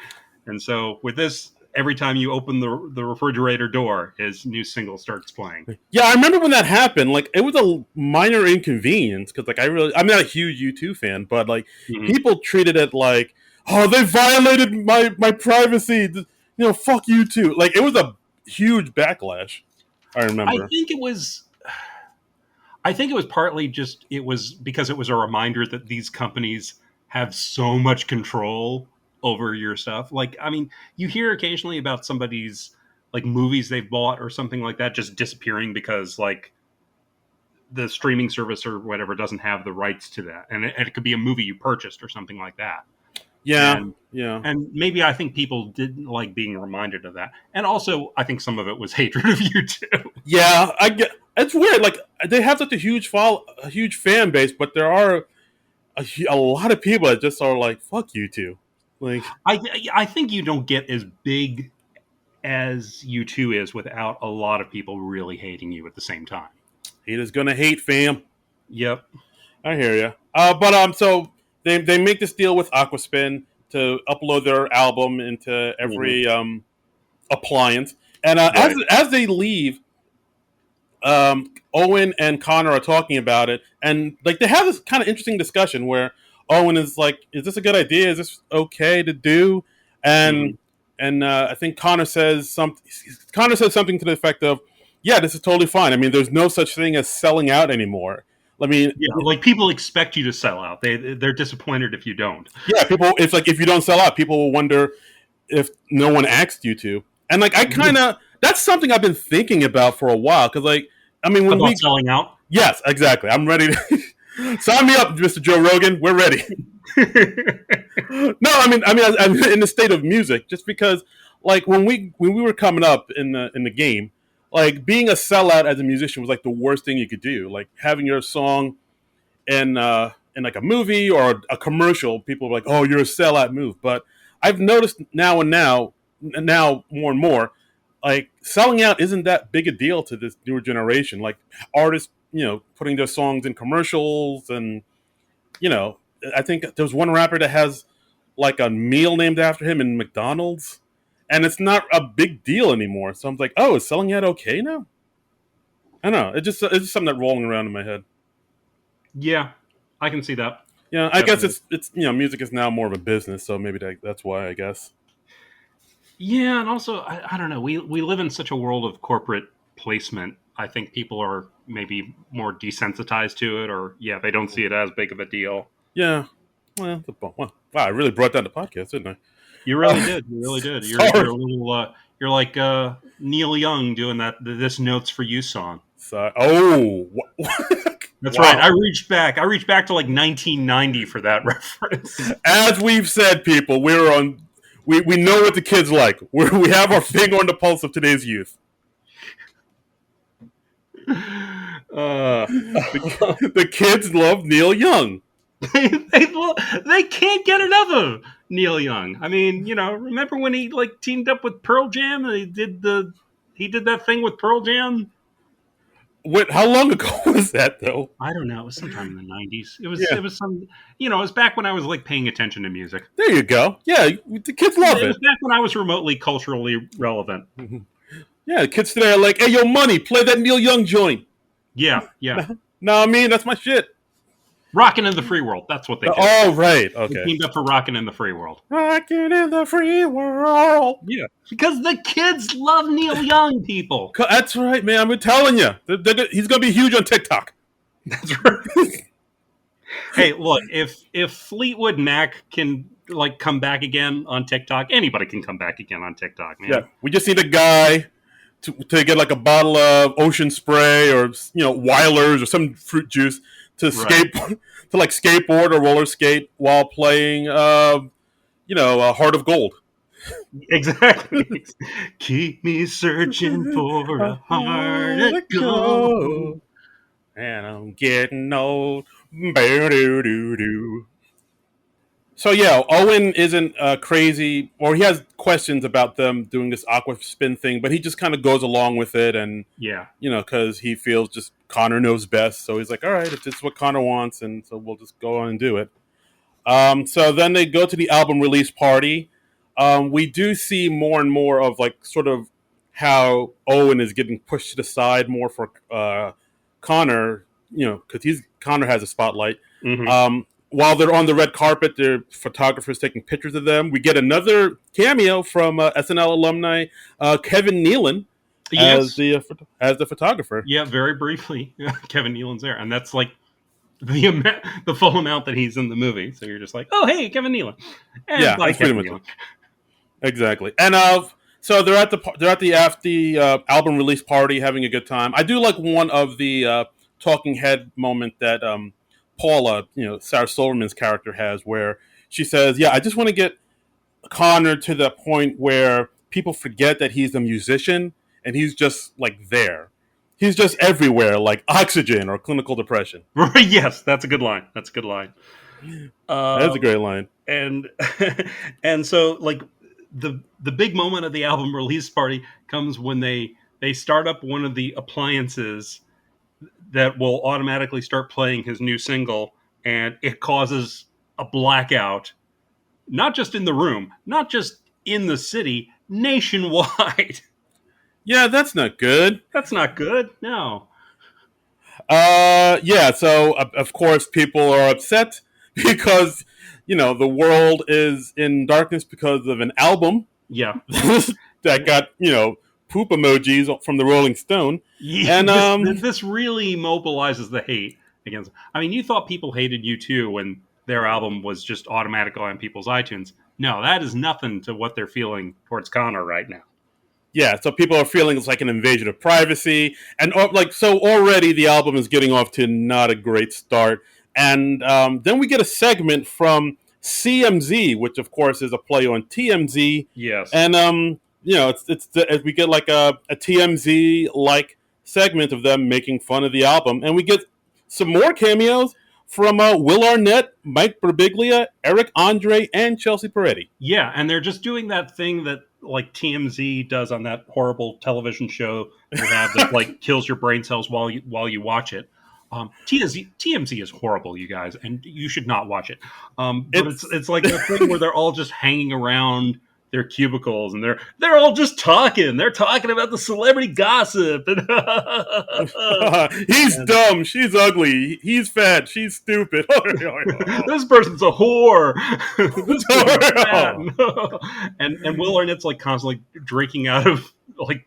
And so with this, every time you open the refrigerator door, his new single starts playing. Yeah, I remember when that happened. Like, it was a minor inconvenience because, like, I'm not a huge U2 fan, but like, Mhm. people treated it like, oh, they violated my privacy. Fuck you too. Like, it was a huge backlash. I I remember. think it was I think it was partly just it was because it was a reminder that these companies have so much control over your stuff. Like, I mean, you hear occasionally about somebody's like movies they've bought or something like that just disappearing because like the streaming service or whatever doesn't have the rights to that, and it could be a movie you purchased or something like that. Yeah, And yeah, and maybe I think people didn't like being reminded of that, and also I think some of it was hatred of you too. yeah. I get it's weird. Like they have such a huge fan base, but there are a lot of people that just are like, "Fuck you two." Like, I think you don't get as big as U2 is without a lot of people really hating you at the same time. haters gonna hate, fam. Yep. I hear you. So they make this deal with Aquaspin to upload their album into every appliance, and Right. as they leave, Owen and Connor are talking about it, and like they have this kind of interesting discussion where Owen is like, "Is this a good idea? Is this okay to do?" Mhm. And I think Connor says something. Connor says something to the effect of, "Yeah, this is totally fine. I mean, there's no such thing as selling out anymore. I mean, Yeah, like people expect you to sell out. They're disappointed if you don't. yeah, people. It's like if you don't sell out, people will wonder if no one asked you to." And like I kind of that's something I've been thinking about for a while because like I mean when About we selling out. yes exactly I'm ready to sign me up, Mr. Joe Rogan. We're ready. No, I'm in the state of music just because like when we were coming up in the game, like being a sellout as a musician was like the worst thing you could do. Like having your song in like a movie or a commercial, people are like, "Oh, you're a sellout move." But I've noticed now more and more, like selling out isn't that big a deal to this newer generation. Like artists, putting their songs in commercials, and you know, I think there's one rapper that has like a meal named after him in McDonald's, and it's not a big deal anymore. So I'm like, oh, is selling out okay now? I don't know. It's just something that's rolling around in my head. Yeah, I can see that. Yeah, I guess Definitely. it's music is now more of a business, so maybe that's why I guess. Yeah, and also I don't know. We live in such a world of corporate placement. I think people are maybe more desensitized to it, or yeah, they don't see it as big of a deal. Yeah, wow, I really brought down the podcast, didn't You I? really did. You really did. You're Sorry, a little. You're like Neil Young doing that. This notes for you song. sorry. Oh, That's right. wow. I reached back to like 1990 for that reference. As we've said, people, we know what the kids like. We have our finger on the pulse of today's youth. Uh, The kids love Neil Young. they can't get enough of Neil Young. I mean, remember when he like teamed up with Pearl Jam and he did that thing with Pearl Jam? How long ago was that, though? I don't know. It was sometime in the 90s. Yeah, It was some, it was back when I was like paying attention to music. there you go. Yeah, the kids love It was it. back when I was remotely culturally relevant. Yeah, the kids today are like, "Hey, yo, money, play that Neil Young joint." Yeah, yeah. No, I mean that's my shit. Rockin' in the Free World. That's what they did. Oh, right. They Okay. teamed up for Rockin' in the Free World. Rocking in the free world. Yeah. Because the kids love Neil Young, people. That's right, man. I'm telling you, he's gonna be huge on TikTok. That's right. Hey, look, if Fleetwood Mac can like come back again on TikTok, anybody can come back again on TikTok, man. Yeah, we just need a guy to get like a bottle of Ocean Spray or Wyler's or some fruit juice to Right. to like skateboard or roller skate while playing Heart of Gold. Exactly. Keep me searching for a heart of gold. And I'm getting old. Bow-doo-doo-doo. So yeah, Owen isn't crazy, or he has questions about them doing this aqua spin thing, but he just kind of goes along with it, and Yeah. because he feels just Connor knows best, so he's like, all right, if it's what Connor wants, and so we'll just go on and do it. So then they go to the album release party. We do see more and more of like sort of how Owen is getting pushed to the side more for Connor, because Connor has a spotlight. Hmm. While they're on the red carpet, there are photographers taking pictures of them. We get another cameo from SNL alumni Kevin Nealon as Yes. the photographer. Yeah, very briefly. Kevin Nealon's there. And that's like the full amount that he's in the movie. So you're just like, oh hey, Kevin Nealon, and Yeah, bye that's pretty Kevin much it. Nealon. Exactly. And so they're at the after the album release party, having a good time. I do like one of the talking head moment that Paula, Sarah Silverman's character has, where she says, "Yeah, I just want to get Connor to the point where people forget that he's a musician and he's just like there. He's just everywhere, like oxygen or clinical depression." Yes, that's a good line. That's a good line. That is a great line. And and so like the big moment of the album release party comes when they start up one of the appliances that will automatically start playing his new single, and it causes a blackout, not just in the room, not just in the city, nationwide. Yeah, that's not good. That's not good. No. Yeah. So of course people are upset because the world is in darkness because of an album Yeah. that got poop emojis from the Rolling Stone, Yeah, and this really mobilizes the hate against. I mean, you thought people hated U2 when their album was just automatic on people's iTunes. No, that is nothing to what they're feeling towards Connor right now. yeah, so people are feeling it's like an invasion of privacy, and so already the album is getting off to not a great start, and then we get a segment from CMZ, which of course is a play on TMZ, Yes. and we get like a TMZ like segment of them making fun of the album, and we get some more cameos from Will Arnett, Mike Birbiglia, Eric Andre, and Chelsea Peretti. Yeah, and they're just doing that thing that like TMZ does on that horrible television show they have that like kills your brain cells while you watch it. TMZ is horrible, you guys, and you should not watch it. But it's like a thing where they're all just hanging around their cubicles and they're all just talking. They're talking about the celebrity gossip. And He's dumb. She's ugly. He's fat. She's stupid. This person's a whore. This person's fat. and Will Arnett's like constantly drinking out of like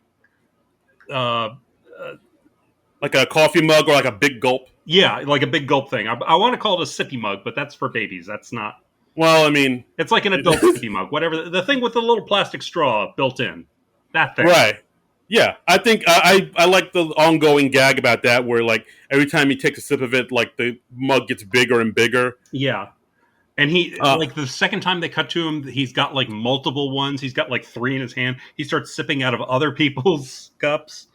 like a coffee mug or like a big gulp. Yeah, like a big gulp thing. I want to call it a sippy mug, but that's for babies. That's not. Well, I mean, it's like an adult sippy mug, whatever. The thing with the little plastic straw built in. That thing. Right. Yeah, I think I like the ongoing gag about that, where like every time he takes a sip of it, like the mug gets bigger and bigger. Yeah, and he like the second time they cut to him, he's got like multiple ones. He's got like 3 in his hand. He starts sipping out of other people's cups.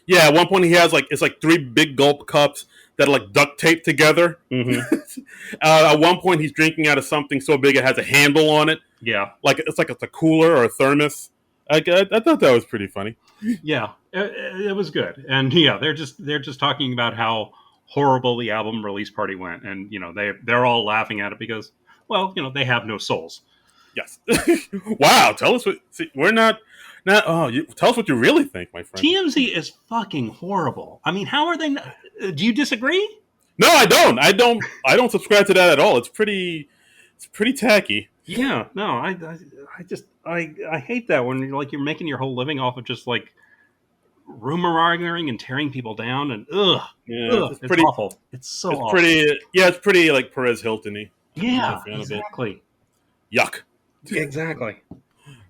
Yeah, at one point he has it's 3 big gulp cups that are like duct taped together. Mm-hmm. At one point he's drinking out of something so big it has a handle on it. Yeah, it's a cooler or a thermos. I thought that was pretty funny. Yeah, it was good, and yeah, they're just talking about how horrible the album release party went, and they're all laughing at it because, well, they have no souls. Yes. Wow. Tell us what. See, we're not. Tell us what you really think, my friend. TMZ is fucking horrible. I mean, how are they? Do you disagree? No, I don't. I don't subscribe to that at all. It's pretty tacky. Yeah. No, I hate that when you're making your whole living off of just like rumor mongering and tearing people down, and it's pretty awful. It's so awful. It's pretty like Perez Hilton-y. Yeah, exactly. Yuck. Exactly.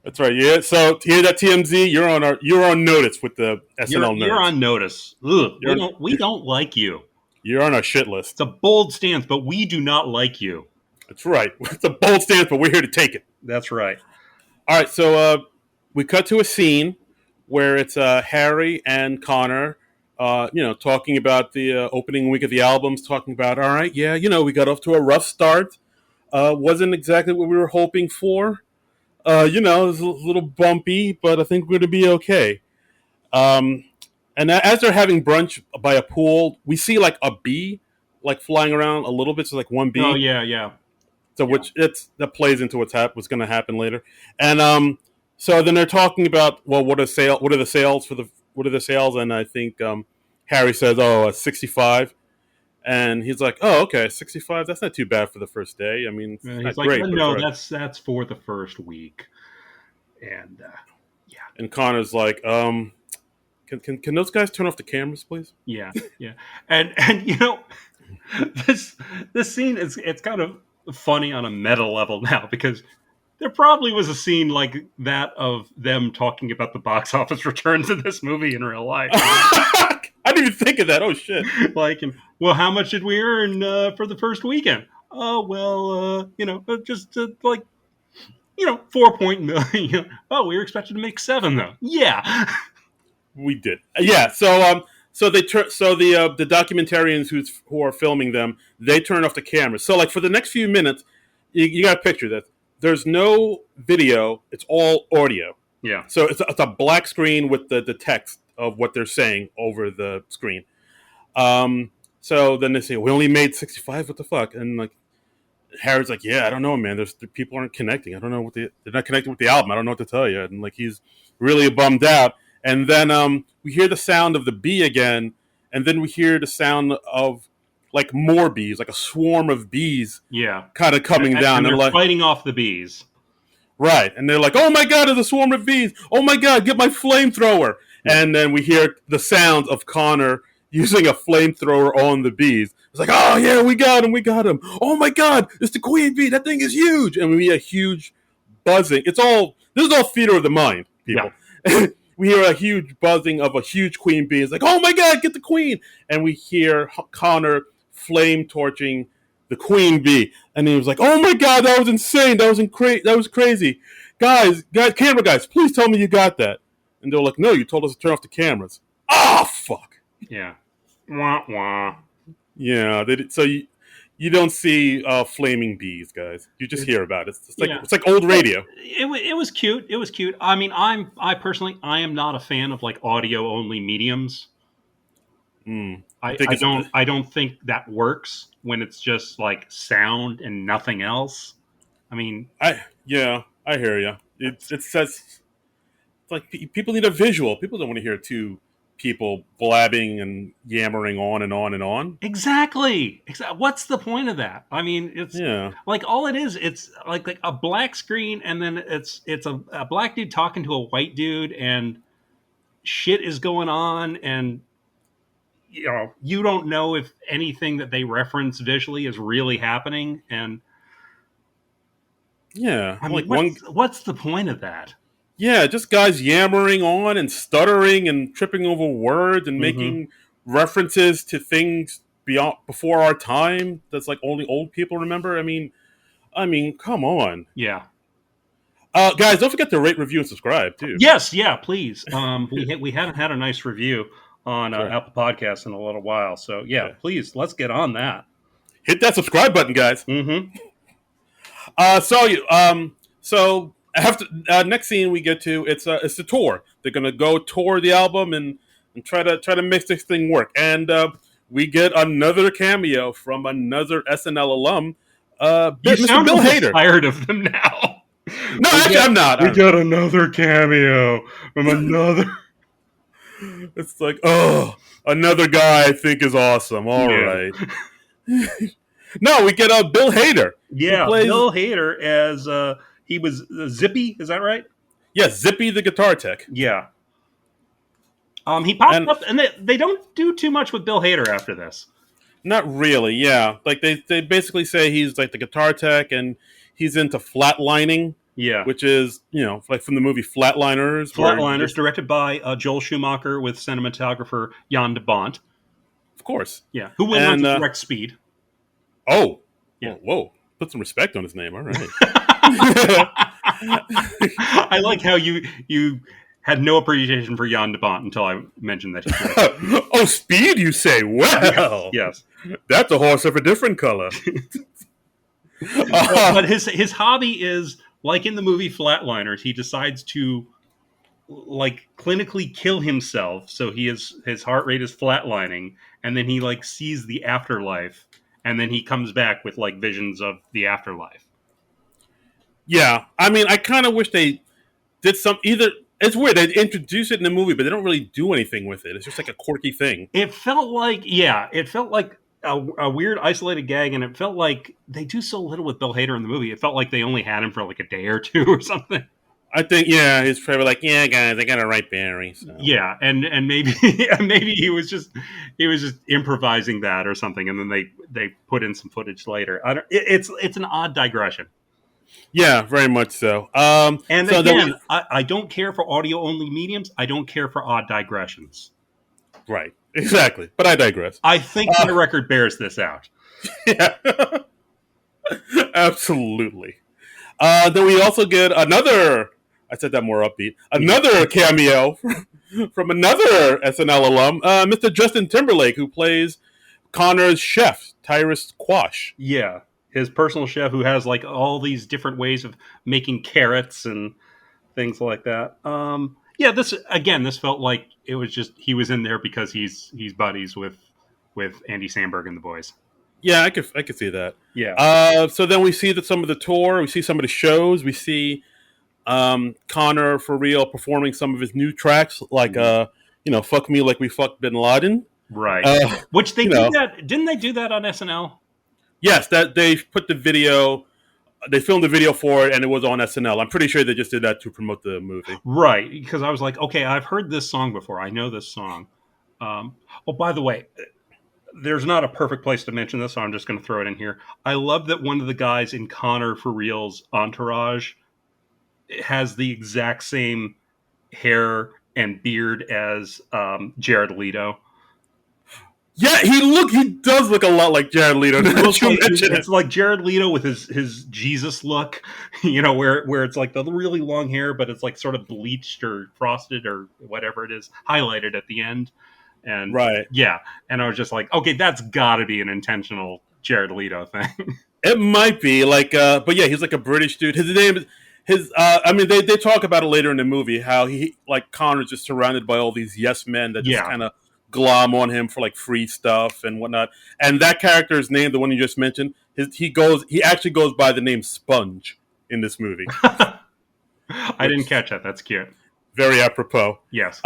That's right. Yeah. So here at TMZ, you're on notice with the SNL nerds. You're on notice. Ugh. We don't like you. You're on our shit list. It's a bold stance, but we do not like you. That's right. It's a bold stance, but we're here to take it. That's right. All right. So we cut to a scene where it's Harry and Connor, talking about the opening week of the albums, talking about, all right, yeah, we got off to a rough start. Wasn't exactly what we were hoping for. It was a little bumpy, but I think we're going to be okay. And as they're having brunch by a pool, we see like a bee like flying around a little bit. So like one bee. Oh, yeah. So which that plays into what's going to happen later. And so then they're talking about, well, what are the sales? And I think Harry says, 65. And he's like, oh, okay, 65. That's not too bad for the first day. I mean, he's like, great, no, that's for the first week. And yeah. And Connor's like, can those guys turn off the cameras, please? Yeah. And this this scene is it's kind of funny on a meta level now because there probably was a scene like that of them talking about the box office returns of this movie in real life. I didn't even think of that. Oh shit! Like, well, how much did we earn for the first weekend? Oh well, just like 4 million. Oh, we were expected to make 7 though. Yeah, We did. Yeah. So the documentarians who are filming them, they turn off the cameras. So like for the next few minutes, you got to picture this. There's no video. It's all audio. yeah, So it's a black screen with the text of what they're saying over the screen. So then they say, we only made 65. What the fuck? And like Harry's like, yeah, I don't know, man. The people aren't connecting. I don't know they're not connecting with the album. I don't know what to tell you. And like he's really bummed out. And then we hear the sound of the bee again, and then we hear the sound of like more bees, like a swarm of bees, yeah, kind of coming down. And they're like fighting off the bees. Right. And they're like, oh my God, there's a swarm of bees. Oh my God, get my flamethrower. Yeah. And then we hear the sound of Connor using a flamethrower on the bees. It's like, oh yeah, we got him. Oh my God, it's the queen bee. That thing is huge. And we hear a huge buzzing. This is all theater of the mind, people. Yeah. We hear a huge buzzing of a huge queen bee. It's like, oh my God, get the queen. And we hear Connor flame torching the queen bee. And he was like, oh my God, that was insane. That was crazy. Guys, camera guys, please tell me you got that. And they're like, no, you told us to turn off the cameras. Oh, fuck. Yeah. Wah, wah. Yeah. So you don't see flaming bees, guys. You just hear about it. It's like old radio. It was cute. It was cute. I mean, I personally am not a fan of like audio only mediums. I don't think that works when it's just like sound and nothing else. I mean, I hear you. It's like people need a visual. People don't want to hear two people blabbing and yammering on and on and on. Exactly. What's the point of that? I mean, it's like all it is. It's like a black screen, and then it's a black dude talking to a white dude, and shit is going on, and you don't know if anything that they reference visually is really happening. And yeah, I mean, what's the point of that? Yeah, just guys yammering on and stuttering and tripping over words and making references to things before our time. That's like only old people remember. I mean, come on. Yeah. Guys, don't forget to rate, review, and subscribe too. Yes, yeah, please. We haven't had a nice review on Apple Podcasts in a little while, so yeah, please let's get on that. Hit that subscribe button, guys. So after next scene we get to, it's the tour. They're gonna go tour the album and try to make this thing work. And we get another cameo from another SNL alum, Mr. Bill Hader. Tired of them now. No, actually, I'm not. We got another cameo from another. It's like, oh, another guy I think is awesome. All right. No, we get Bill Hader. Yeah, Bill Hader as he was Zippy. Is that right? Yes, Zippy the guitar tech. Yeah. He popped up, and they don't do too much with Bill Hader after this. Not really. Yeah, like they basically say he's like the guitar tech, and he's into flatlining. Yeah, which is like from the movie Flatliners. Flatliners, directed by Joel Schumacher with cinematographer Jan de Bont. Of course. Yeah, who went on to direct Speed. Oh, yeah. Whoa! Put some respect on his name. All right. I like how you had no appreciation for Jan de Bont until I mentioned that. Oh, Speed, you say? Well, yes. That's a horse of a different color. But his hobby is, like in the movie Flatliners, he decides to like clinically kill himself, so his heart rate is flatlining, and then he like sees the afterlife, and then he comes back with like visions of the afterlife. Yeah, I mean, I kind of wish they did some either. It's weird. They introduce it in the movie, but they don't really do anything with it. It's just like a quirky thing. It felt like a weird isolated gag, and it felt like they do so little with Bill Hader in the movie. It felt like they only had him for like a day or two or something. I think he's probably like, yeah, guys, I got to write Barry. So. Yeah, and maybe maybe he was just improvising that or something, and then they put in some footage later. I don't. It's an odd digression. Yeah, very much so. And So then again, I don't care for audio only mediums. I don't care for odd digressions. right, exactly. But I digress. I think my record bears this out. Yeah, absolutely. Then we also get another. I said that more upbeat. Another cameo from another SNL alum, Mr. Justin Timberlake, who plays Connor's chef, Tyrus Quash. Yeah, his personal chef who has like all these different ways of making carrots and things like that. Yeah, this felt like it was just he was in there because he's buddies with Andy Samberg and the boys. Yeah, I could see that. Yeah. So then we see that some of the tour, we see some of the shows, we see Connor for real performing some of his new tracks, like "Fuck Me Like We Fucked Bin Laden." Right. Which they did that. Didn't they do that on SNL? Yes, that they put the video. They filmed the video for it, and it was on SNL. I'm pretty sure they just did that to promote the movie. Right, because I was like, okay, I've heard this song before. I know this song. Oh, by the way, there's not a perfect place to mention this, so I'm just going to throw it in here. I love that one of the guys in Connor for Real's entourage has the exact same hair and beard as Jared Leto. Yeah, he does look a lot like Jared Leto. It's like Jared Leto with his Jesus look, where it's like the really long hair, but it's like sort of bleached or frosted or whatever it is, highlighted at the end. And right, yeah, and I was just like, okay, that's got to be an intentional Jared Leto thing. It might be like, but yeah, he's like a British dude. His name is I mean, they talk about it later in the movie how he like Connor's just surrounded by all these yes men that just kind of glom on him for like free stuff and whatnot. And that character's name, the one you just mentioned, he actually goes by the name Sponge in this movie. I didn't catch that. That's cute. Very apropos. Yes.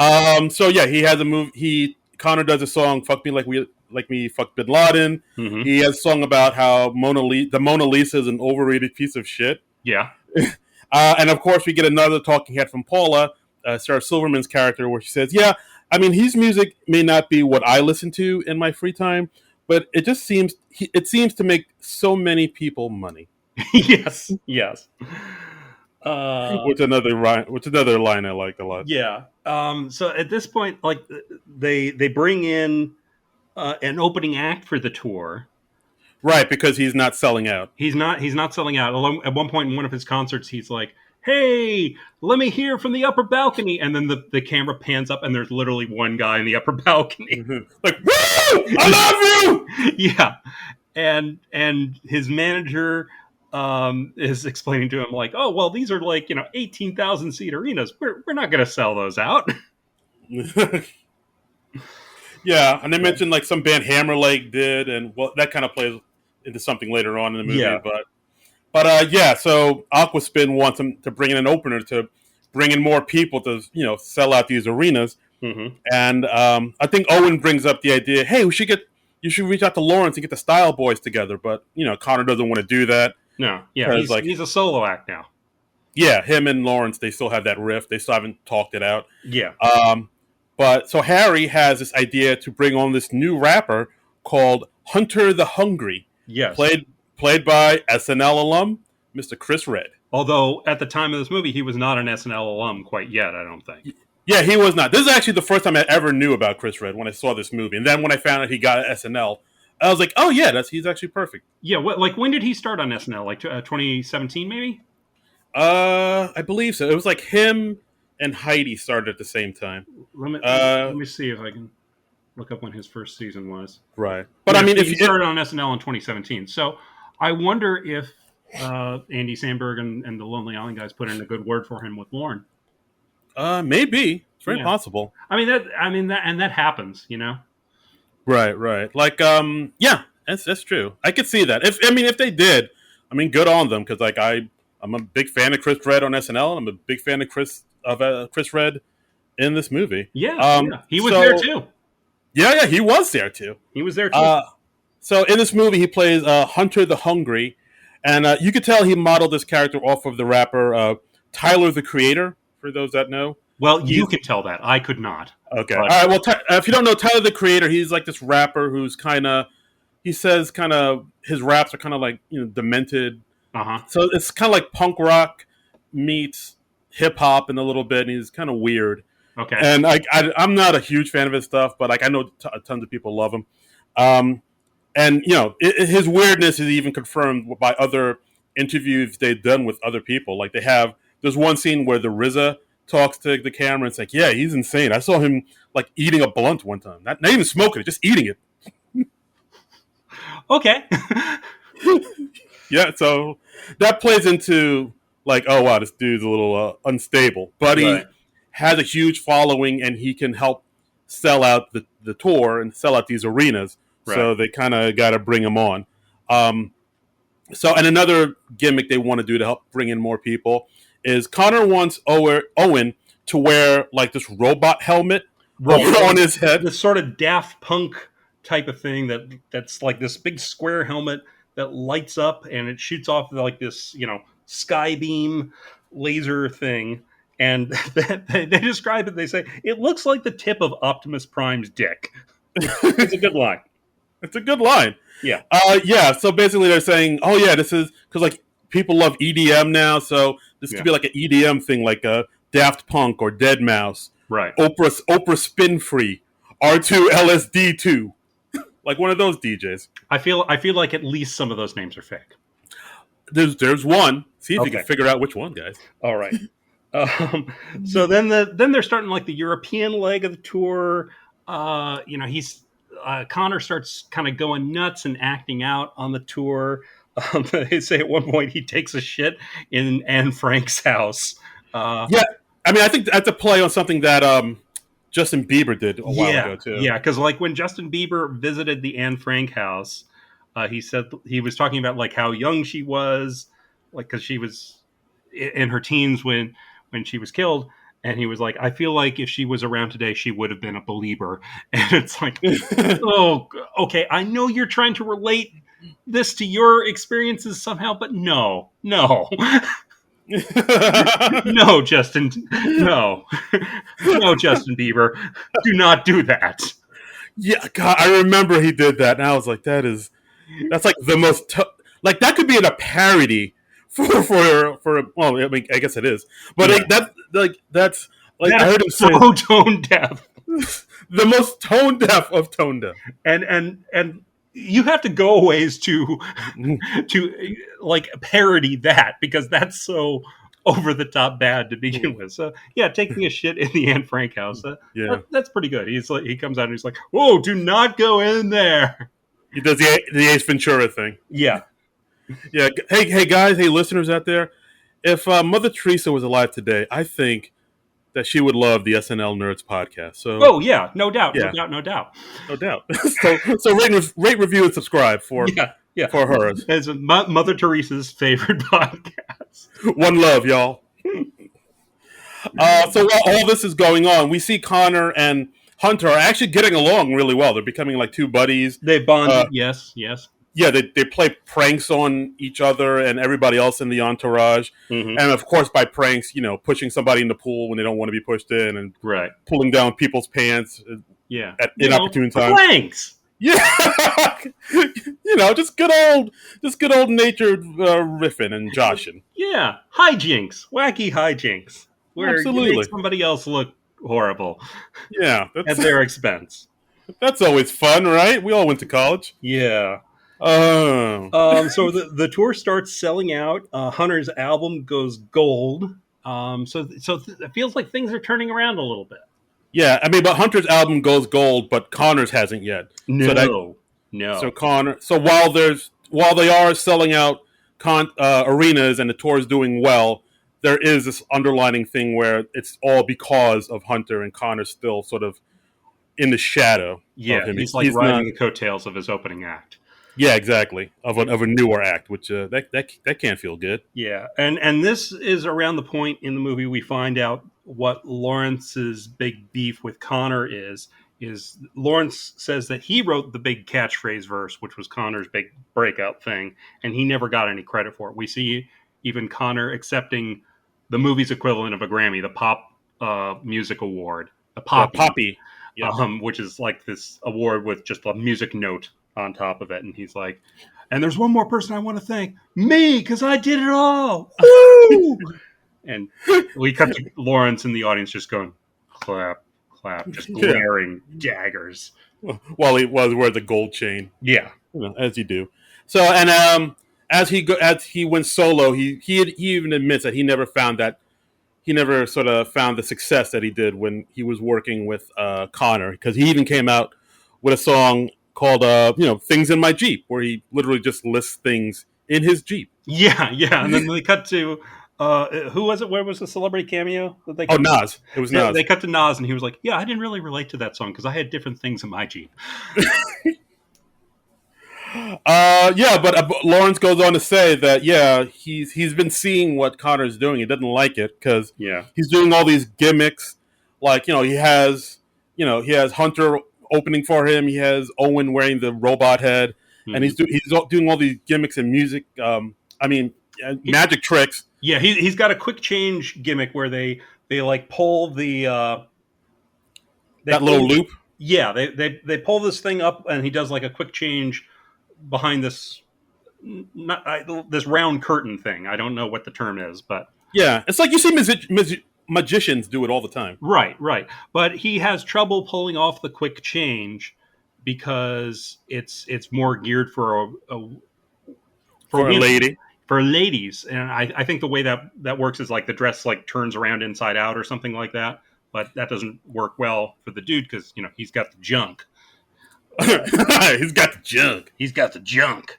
So yeah, he has a movie. Connor does a song, "Fuck Me Like Me Fucked Bin Laden." Mm-hmm. He has a song about how the Mona Lisa is an overrated piece of shit. Yeah. And of course, we get another talking head from Paula, Sarah Silverman's character, where she says, "Yeah, I mean, his music may not be what I listen to in my free time, but it just seems to make so many people money." Yes. Which another line I like a lot. Yeah. So at this point, like they bring in an opening act for the tour. Right, because he's not selling out. He's not selling out. At one point in one of his concerts, he's like, "Hey, let me hear from the upper balcony." And then the camera pans up and there's literally one guy in the upper balcony. Mm-hmm. Like, "Woo! I love you!" Yeah. And his manager is explaining to him like, "Oh, well, these are like, 18,000 seat arenas. We're not going to sell those out." Yeah, and they mentioned like some band Hammerlake did, and well, that kind of plays into something later on in the movie. Yeah. But yeah, so Aquaspin wants him to bring in an opener to bring in more people to sell out these arenas. Mm-hmm. And I think Owen brings up the idea, hey, you should reach out to Lawrence and get the Style Boys together. But Connor doesn't want to do that. No, yeah, he's a solo act now. Yeah, him and Lawrence, they still have that riff. They still haven't talked it out. Yeah. But so Harry has this idea to bring on this new rapper called Hunter the Hungry. Yes. Played by SNL alum, Mr. Chris Redd. Although at the time of this movie, he was not an SNL alum quite yet, I don't think. Yeah, he was not. This is actually the first time I ever knew about Chris Redd when I saw this movie. And then when I found out he got SNL, I was like, oh yeah, he's actually perfect. Yeah, when did he start on SNL? Like 2017 maybe? I believe so. It was like him and Heidi started at the same time. Let me see if I can look up when his first season was. Right. But I mean, he started on SNL in 2017. So I wonder if Andy Samberg and the Lonely Island guys put in a good word for him with Lorne. Maybe. It's very possible. I mean that happens, Right. Like, yeah, that's true. I could see that. If they did, I mean, good on them, because like I'm a big fan of Chris Redd on SNL. I'm a big fan of Chris Redd in this movie. Yeah, he was there too. Yeah, he was there too. He was there too. So in this movie, he plays Hunter the Hungry, and you could tell he modeled this character off of the rapper Tyler the Creator. For those that know, Well, you he's can tell that. I could not. okay. All But right. Well, if you don't know Tyler the Creator, he's like this rapper who's kind of he says kind of his raps are kind of like demented. uh-huh. So it's kind of like punk rock meets hip hop in a little bit, and he's kind of weird. Okay. And I'm not a huge fan of his stuff, but like I know tons of people love him. Um, and his weirdness is even confirmed by other interviews they've done with other people. Like there's one scene where the RZA talks to the camera and it's like, yeah, he's insane. I saw him like eating a blunt one time, not even smoking it, just eating it. Okay. Yeah, so that plays into like, oh wow, this dude's a little unstable, but he Right. has a huge following and he can help sell out the tour and sell out these arenas. So Right. they kind of got to bring him on. Um, and another gimmick they want to do to help bring in more people is Connor wants Owen to wear like this robot helmet Right. on his head. This sort of Daft Punk type of thing that's like this big square helmet that lights up and it shoots off like this, sky beam laser thing. And they describe it. They say it looks like the tip of Optimus Prime's dick. It's a good line. It's a good line. Yeah. Yeah. So basically, they're saying, "Oh yeah, this is because like people love EDM now, so this could be like an EDM thing, like a Daft Punk or Dead Mouse, Right. Oprah Spin Free, R2 LSD 2, like one of those DJs." I feel like at least some of those names are fake. There's one. See if you Okay. can figure out which one, guys. All right. So then they're starting like the European leg of the tour. He's Connor starts kind of going nuts and acting out on the tour. They say at one point he takes a shit in Anne Frank's house. Yeah, I mean, I think that's a play on something that Justin Bieber did a while ago too. Yeah, because like when Justin Bieber visited the Anne Frank house, he said he was talking about like how young she was, like because she was in her teens when she was killed, and he was like, I feel like if she was around today, she would have been a believer. And it's like, oh, okay, I know you're trying to relate this to your experiences somehow, but no, no, Justin, no, no, Justin Bieber, do not do that. Yeah, God, I remember he did that, and I was like, that's like the most like that could be in a parody for well, I mean, I guess it is, but that's like I heard him say so tone deaf, the most tone deaf of tone deaf, and you have to go a ways to like parody that because that's so over the top bad to begin with. So yeah, taking a shit in the Anne Frank house, that's pretty good. He's like, he comes out and he's like, "Whoa, do not go in there." He does the Ace Ventura thing. Yeah. Yeah. Hey guys, hey listeners out there, if Mother Teresa was alive today, I think that she would love the SNL Nerds podcast. So, oh yeah, no doubt, yeah. no doubt. So rate, review, and subscribe for for her. It's Mother Teresa's favorite podcast. One love, y'all. So while all this is going on, we see Connor and Hunter are actually getting along really well. They're becoming like two buddies. They bonded. Yes. Yeah, they play pranks on each other and everybody else in the entourage. Mm-hmm. And of course, by pranks, pushing somebody in the pool when they don't want to be pushed in, and right, pulling down people's pants. Yeah, at inopportune times. Pranks. Yeah, just good old natured riffing and joshing. Yeah, hijinks, wacky hijinks, where Absolutely. you make somebody else look horrible. Yeah, at their expense. That's always fun, right? We all went to college. Yeah. Oh. So the tour starts selling out. Hunter's album goes gold. So it feels like things are turning around a little bit. Yeah, I mean, but Hunter's album goes gold, but Connor's hasn't yet. No. So Connor. So while they are selling out arenas and the tour is doing well, there is this underlining thing where it's all because of Hunter, and Connor's still sort of in the shadow. Yeah, of him. he's like riding the coattails of his opening act. Yeah, exactly. Of a newer act, which that can't feel good. Yeah, and this is around the point in the movie we find out what Lawrence's big beef with Connor is Lawrence says that he wrote the big catchphrase verse, which was Connor's big breakout thing, and he never got any credit for it. We see even Connor accepting the movie's equivalent of a Grammy, the Pop Music Award, a The Poppy, Poppy. Yeah. which is like this award with just a music note on top of it. And he's like, and there's one more person I want to thank, me, because I did it all. Woo! And we cut to Lawrence in the audience just going, clap, clap, just Yeah. glaring daggers. While he was wearing the gold chain, Yeah. as you do. So, and as he went solo, he even admits that he never sort of found the success that he did when he was working with Connor, because he even came out with a song called "Things in My Jeep," where he literally just lists things in his Jeep. Yeah, yeah. And then they cut to who was it? Where was the celebrity cameo that they? Oh, cut Nas. It was Nas. They cut to Nas, and he was like, "Yeah, I didn't really relate to that song because I had different things in my Jeep." But Lawrence goes on to say that he's been seeing what Connor's doing. He doesn't like it because he's doing all these gimmicks. Like he has Hunter opening for him. He has Owen wearing the robot head, and he's doing all these gimmicks and music. Magic tricks. Yeah, he's got a quick change gimmick where they like pull the that little loop. Yeah, they pull this thing up, and he does like a quick change behind this this round curtain thing. I don't know what the term is, but yeah, it's like you see magicians do it all the time. Right. But he has trouble pulling off the quick change because it's more geared for a lady. For ladies, and I think the way that works is like the dress like turns around inside out or something like that. But that doesn't work well for the dude because he's got the junk. He's got the junk.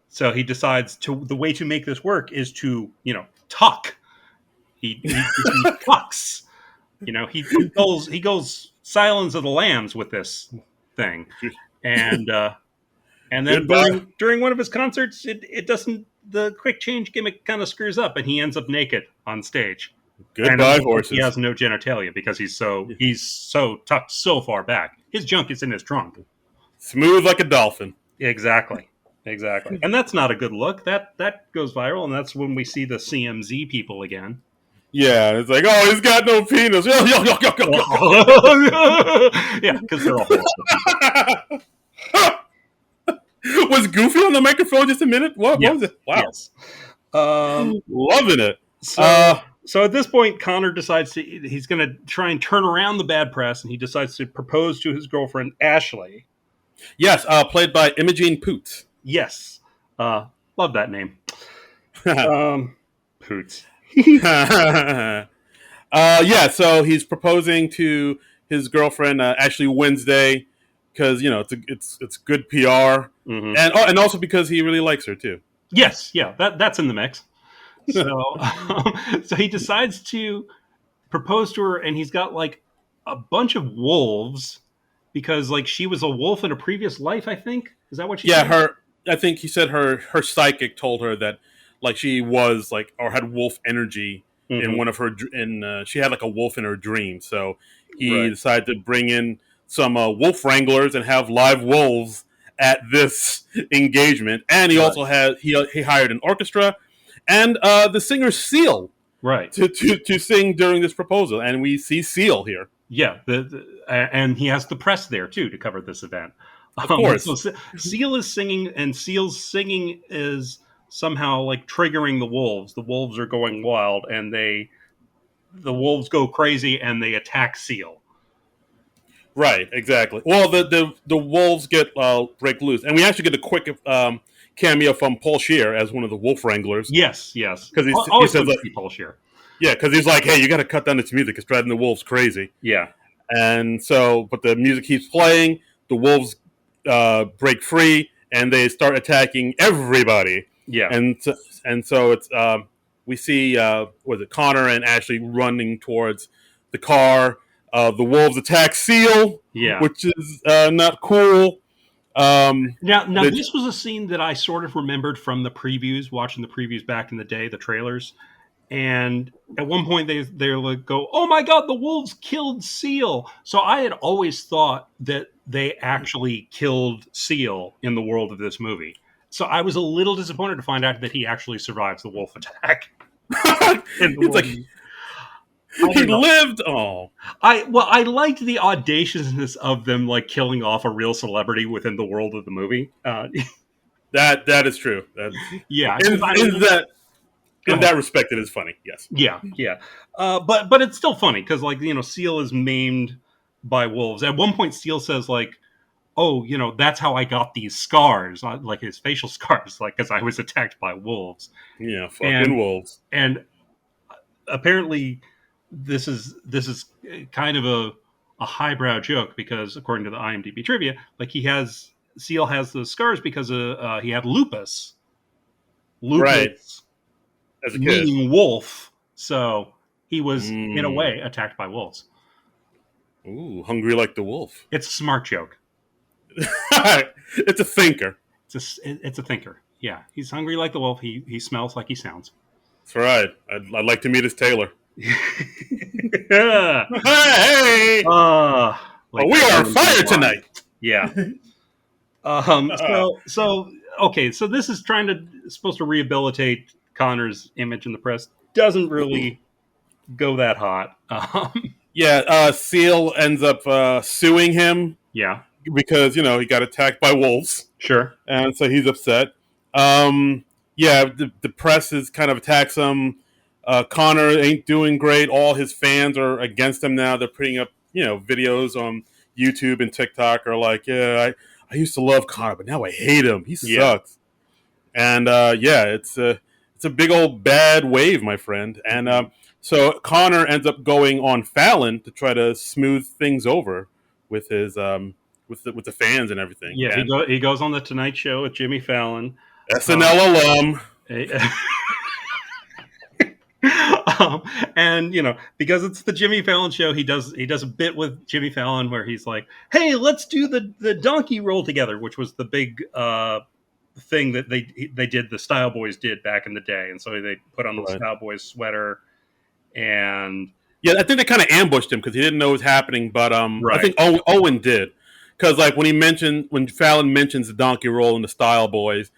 So he decides the way to make this work is to tuck. He tucks. He goes Silence of the Lambs with this thing, and then during one of his concerts, it doesn't. The quick change gimmick kind of screws up, and he ends up naked on stage. Goodbye, horses. He has no genitalia because he's so tucked so far back. His junk is in his trunk. Smooth like a dolphin. Exactly. And that's not a good look. That goes viral, and that's when we see the CMZ people again. Yeah, it's like, oh, he's got no penis. Yeah, because they're all horrible. Was Goofy on the microphone just a minute? What was it? Wow. Yes. Loving it. So at this point, Connor decides he's going to try and turn around the bad press, and he decides to propose to his girlfriend, Ashley. Yes, played by Imogene Poots. Yes. Love that name. Poots. So he's proposing to his girlfriend, Ashley Wednesday, because it's good PR, and also because he really likes her too. Yes, yeah, that's in the mix. So, so he decides to propose to her, and he's got like a bunch of wolves because like she was a wolf in a previous life. I think is that what she said? Yeah, I think he said her psychic told her that like she was like or had wolf energy in one of her, and she had like a wolf in her dream. So he decided to bring in some wolf wranglers and have live wolves at this engagement. And he also had he hired an orchestra and the singer Seal to sing during this proposal. And we see Seal here. Yeah, and he has the press there too to cover this event. Of course. So Seal is singing, and Seal's singing is somehow like triggering the wolves. The wolves are going wild, and the wolves go crazy and they attack Seal. Right, exactly. Well, the wolves break loose, and we actually get a quick cameo from Paul Scheer as one of the wolf wranglers. Yes, because he says like Paul Scheer. Yeah, because he's like, hey, you got to cut down this music. It's driving the wolves crazy. Yeah, and so, but the music keeps playing. The wolves break free, and they start attacking everybody. Yeah, and so it's we see Connor and Ashley running towards the car. The wolves attack Seal, which is not cool. Now this was a scene that I sort of remembered from the previews, watching the previews back in the day, the trailers. And at one point they like go, "Oh my God, the wolves killed Seal!" So I had always thought that they actually killed Seal in the world of this movie. So I was a little disappointed to find out that he actually survives the wolf attack. in the It's world. like I he don't know. lived. Oh, I liked the audaciousness of them like killing off a real celebrity within the world of the movie. that is true. That Yeah, in 'cause I mean, that go in ahead. that respect, it is funny. Yes. Yeah, yeah. But it's still funny because like Seal is maimed by wolves. At one point, Seal says like, "Oh, that's how I got these scars, like his facial scars, like because I was attacked by wolves." Yeah, fucking And wolves. and apparently, this is kind of a highbrow joke because according to the IMDb trivia, like Seal has those scars because he had lupus. Right. Lupus As a kid. meaning wolf. So he was, in a Mm. way, attacked by wolves. Ooh, hungry like the wolf. It's a smart joke. It's a thinker. It's a thinker. Yeah, he's hungry like the wolf. He smells like he sounds. That's right. I'd like to meet his tailor. Yeah. Hey! Like We are on everyone's in fire line. tonight. Yeah. So okay. So this is supposed to rehabilitate Connor's image in the press. Doesn't really go that hot. Yeah, Seal ends up suing him Yeah. because he got attacked by wolves, Sure. and so he's upset. Yeah, the press is kind of attacks him. Connor ain't doing great. All his fans are against him now. They're putting up videos on YouTube and TikTok are like, yeah, I used to love Connor, but now I hate him. He Yeah. sucks. And yeah, it's a big old bad wave, my friend. And so Connor ends up going on Fallon to try to smooth things over with his with the fans and everything. Yeah. And He goes on the Tonight Show with Jimmy Fallon. SNL alum. And because it's the Jimmy Fallon show, he does a bit with Jimmy Fallon where he's like, "Hey, let's do the donkey roll together," which was the big thing that they did. The Style Boys did back in the day, and so they put on the Right. Style Boys sweater, and Yeah, I think they kind of ambushed him because he didn't know it was happening. But I right, think Owen did because like when Fallon mentions the donkey roll and the Style Boys,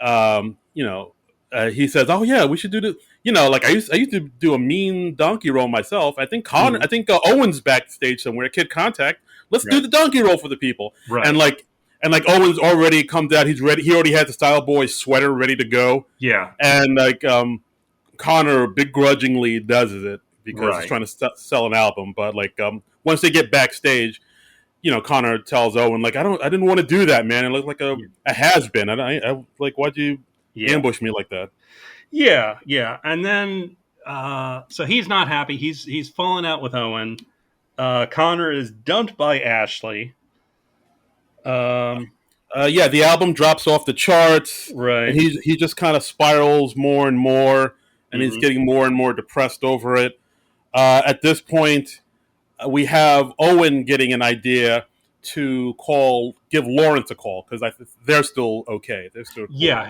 he says, "Oh yeah, we should do the." Like I used to do a mean donkey roll myself. I think Mhm. I think Owen's backstage somewhere. Kid Contact. Let's do Right. the donkey roll for the people. Right. And like Owen's already comes out. He's ready. He already has the Style Boys sweater ready to go. Yeah. And like Connor begrudgingly does it because he's Right. trying to sell an album. But like once they get backstage, Connor tells Owen like I didn't want to do that, man. It looked like a has been. I like why'd you Yeah. ambush me like that? Yeah. Yeah. And then so he's not happy. He's fallen out with Owen. Connor is dumped by Ashley. Yeah, the album drops off the charts, Right. and he just kind of spirals more and more, and he's Mhm. getting more and more depressed over it. At this point, we have Owen getting an idea to give Lawrence a call because they're still okay. They're still cool. Yeah,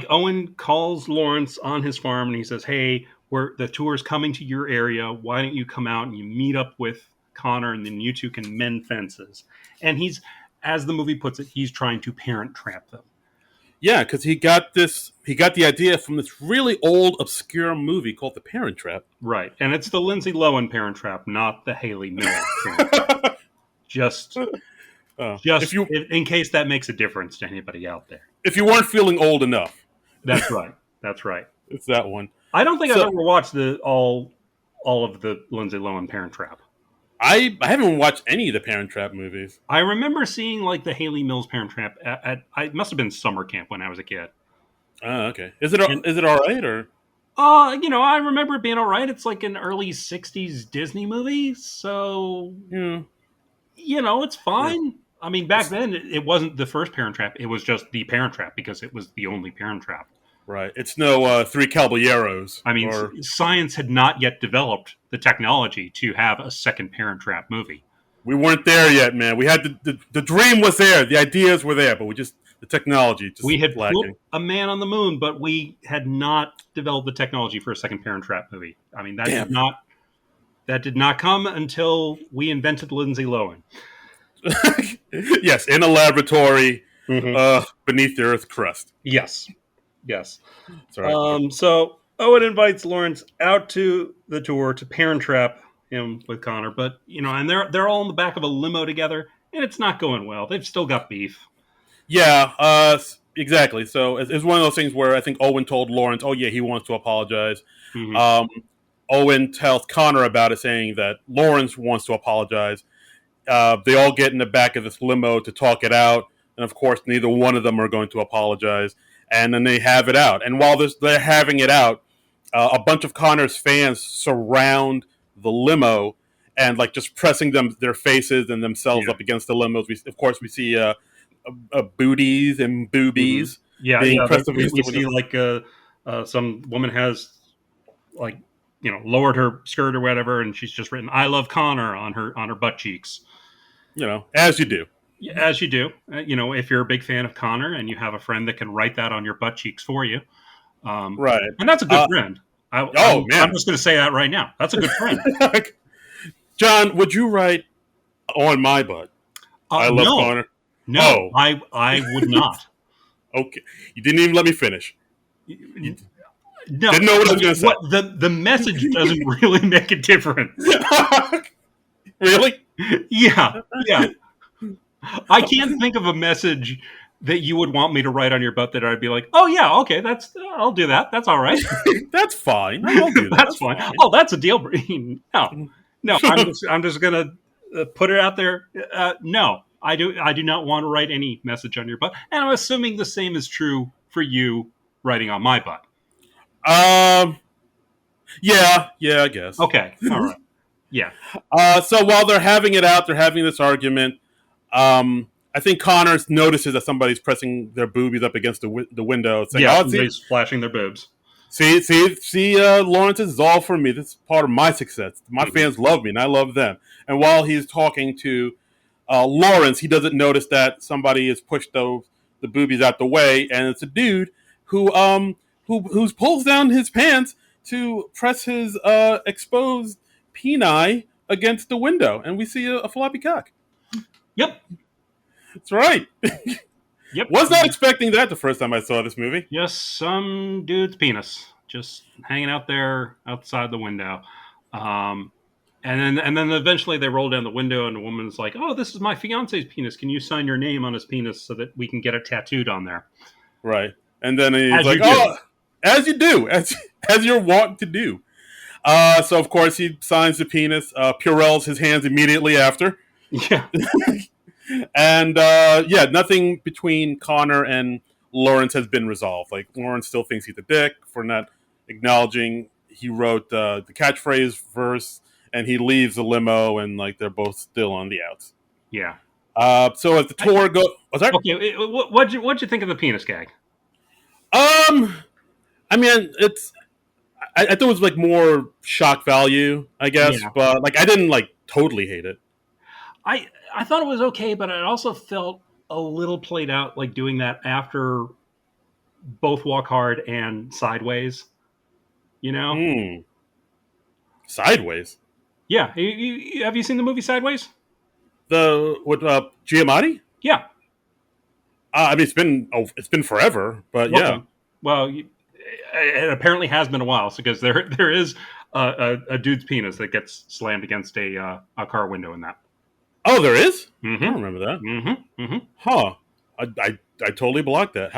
Owen calls Lawrence on his farm and he says, "Hey, the tour's coming to your area. Why don't you come out and you meet up with Connor and then you two can mend fences?" And as the movie puts it, he's trying to parent trap them. Yeah, because he got the idea from this really old, obscure movie called The Parent Trap. Right, and it's the Lindsay Lohan Parent Trap, not the Haley Miller Parent Trap. Just in case that makes a difference to anybody out there. If you weren't feeling old enough, that's right. That's right. It's that one. I don't think I've ever watched all of the Lindsay Lohan Parent Trap. I haven't watched any of the Parent Trap movies. I remember seeing like the Haley Mills Parent Trap it must have been summer camp when I was a kid. Oh, okay. Is it all right or? I remember it being all right. It's like an early '60s Disney movie, so it's fine. Yeah. I mean, back then it wasn't the first Parent Trap; it was just the Parent Trap because it was the only Parent Trap. Right. It's no Three Caballeros. I mean, science had not yet developed the technology to have a second Parent Trap movie. We weren't there yet, man. We had the dream was there, the ideas were there, but the technology just we had lacking. put a man on the moon, but we had not developed the technology for a second Parent Trap movie. I mean, that did not come until we invented Lindsay Lohan. Yes, in a laboratory beneath the Earth's crust. Yes. Sorry. So Owen invites Lawrence out to the tour to parent trap him with Connor, but and they're all in the back of a limo together, and it's not going well. They've still got beef. Yeah, exactly. So it's one of those things where I think Owen told Lawrence, "Oh yeah, he wants to apologize." Mm-hmm. Um, Owen tells Connor about it, saying that Lawrence wants to apologize. They all get in the back of this limo to talk it out, and of course, neither one of them are going to apologize. And then they have it out. And while they're having it out, a bunch of Connor's fans surround the limo and like just pressing their faces and themselves Yeah. up against the limos. Of course, we see booties and Mm-hmm. boobies Yeah, being yeah. pressed We against the see window. like some woman has like lowered her skirt or whatever, and she's just written "I love Connor" on her butt cheeks. As you do. Yeah, as you do. If you're a big fan of Connor and you have a friend that can write that on your butt cheeks for you, Right. and that's a good friend. Oh, I'm man. just going to say that right now. That's a good friend. John, would you write on my butt? I love No, Connor. no, Oh, I would not. okay. You didn't even let me finish. You No, didn't know what I was going to say. what the message doesn't really make a difference. Really? Yeah, yeah. I can't think of a message that you would want me to write on your butt that I'd be like, oh yeah, okay, I'll do that. That's all right. That's fine. I'll do that. That's fine. Oh, that's a deal breaker. No, no. I'm just gonna put it out there. No, I do not want to write any message on your butt, and I'm assuming the same is true for you writing on my butt. Yeah, I guess. Okay, all right, yeah, So while they're having it out, they're having this argument. I think Connor notices that somebody's pressing their boobies up against the window, saying, yeah. "Oh, Somebody's flashing their boobs. see, Lawrence, this is all for me. This is part of my success. My fans love me, and I love them." And while he's talking to Lawrence, he doesn't notice that somebody has pushed the boobies out the way, and it's a dude who pulls down his pants to press his exposed peni against the window, and we see a floppy cock. Yep, That's right. yep. Was not expecting that the first time I saw this movie. Just some dude's penis just hanging out there outside the window. And then eventually they roll down the window and the woman's like, "Oh, this is my fiance's penis. Can you sign your name on his penis so that we can get it tattooed on there?" Right. And then he's As like, you do. "Oh, as you do, as you're wont to do." So of course he signs the penis. Purell's his hands immediately after. Yeah. And nothing between Connor and Lawrence has been resolved. Like Lawrence still thinks he's a dick for not acknowledging he wrote the catchphrase verse, and he leaves the limo, and like they're both still on the outs. Yeah. So as the tour goes, Okay. What'd you think of the penis gag? I mean, I thought it was like more shock value, I guess, Yeah. but like I didn't like totally hate it. I thought it was okay, but I also felt a little played out, like doing that after both Walk Hard and Sideways. Sideways. Yeah. Have you seen the movie Sideways? The what? Giamatti? Yeah. I mean, it's been forever, but yeah. Well, it apparently has been a while, because there is a dude's penis that gets slammed against a car window in that. Oh, there is? Mm-hmm. I don't remember that. Mm-hmm. Mm-hmm. Huh? I totally blocked that.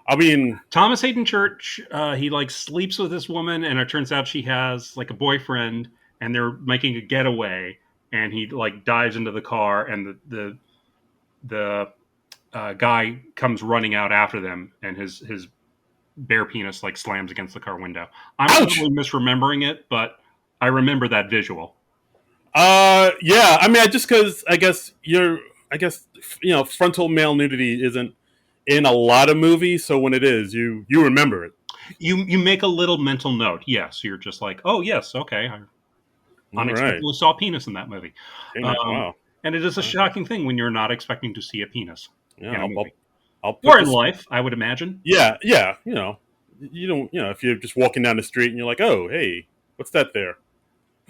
I mean, Thomas Hayden Church, he like sleeps with this woman, and it turns out she has like a boyfriend, and they're making a getaway, and he like dives into the car, and the guy comes running out after them, and his bare penis like slams against the car window. I'm totally misremembering it, but I remember that visual. Yeah. I mean, because I guess frontal male nudity isn't in a lot of movies, so when it is, you remember it. You make a little mental note. Yes, you're just like, oh yes, okay. I unexpectedly saw penis in that movie. Wow. And it is a shocking thing when you're not expecting to see a penis. Yeah, Or in life, I would imagine. Yeah. You don't. If you're just walking down the street and you're like, "Oh, hey, what's that there?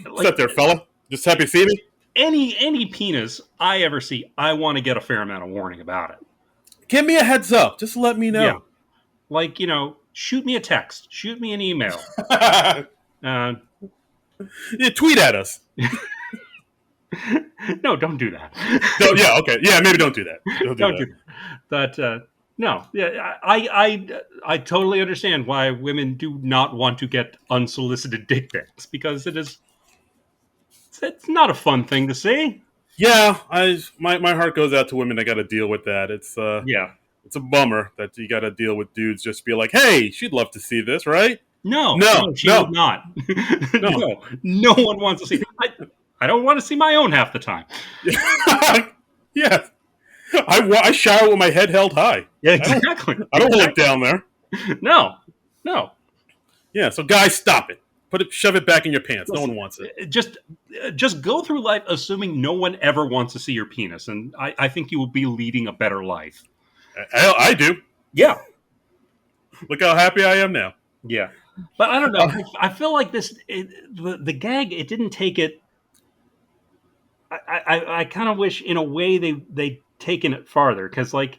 What's that there, fella? Just happy to see me." Any penis I ever see, I want to get a fair amount of warning about it. Give me a heads up. Just let me know. Yeah. Like, shoot me a text, shoot me an email. Uh, Yeah, tweet at us. no, don't do that. No, yeah, okay, yeah, maybe don't do that. Don't do that. But no, yeah, I totally understand why women do not want to get unsolicited dick pics because it's not a fun thing to see. Yeah, my heart goes out to women that got to deal with that. Yeah. It's a bummer that you got to deal with dudes just be like, hey, she'd love to see this, right? No, No, she no, would not. no. No one wants to see. I don't want to see my own half the time. Yeah, I shower with my head held high. Yeah, exactly. I don't look down there. No. Yeah, so guys, stop it. Shove it back in your pants. Listen, no one wants it. Just go through life assuming no one ever wants to see your penis, and I think you will be leading a better life. I do. Yeah. Look how happy I am now. Yeah. But I don't know. I feel like the gag, it didn't take it. I kind of wish, in a way, they taken it farther, because like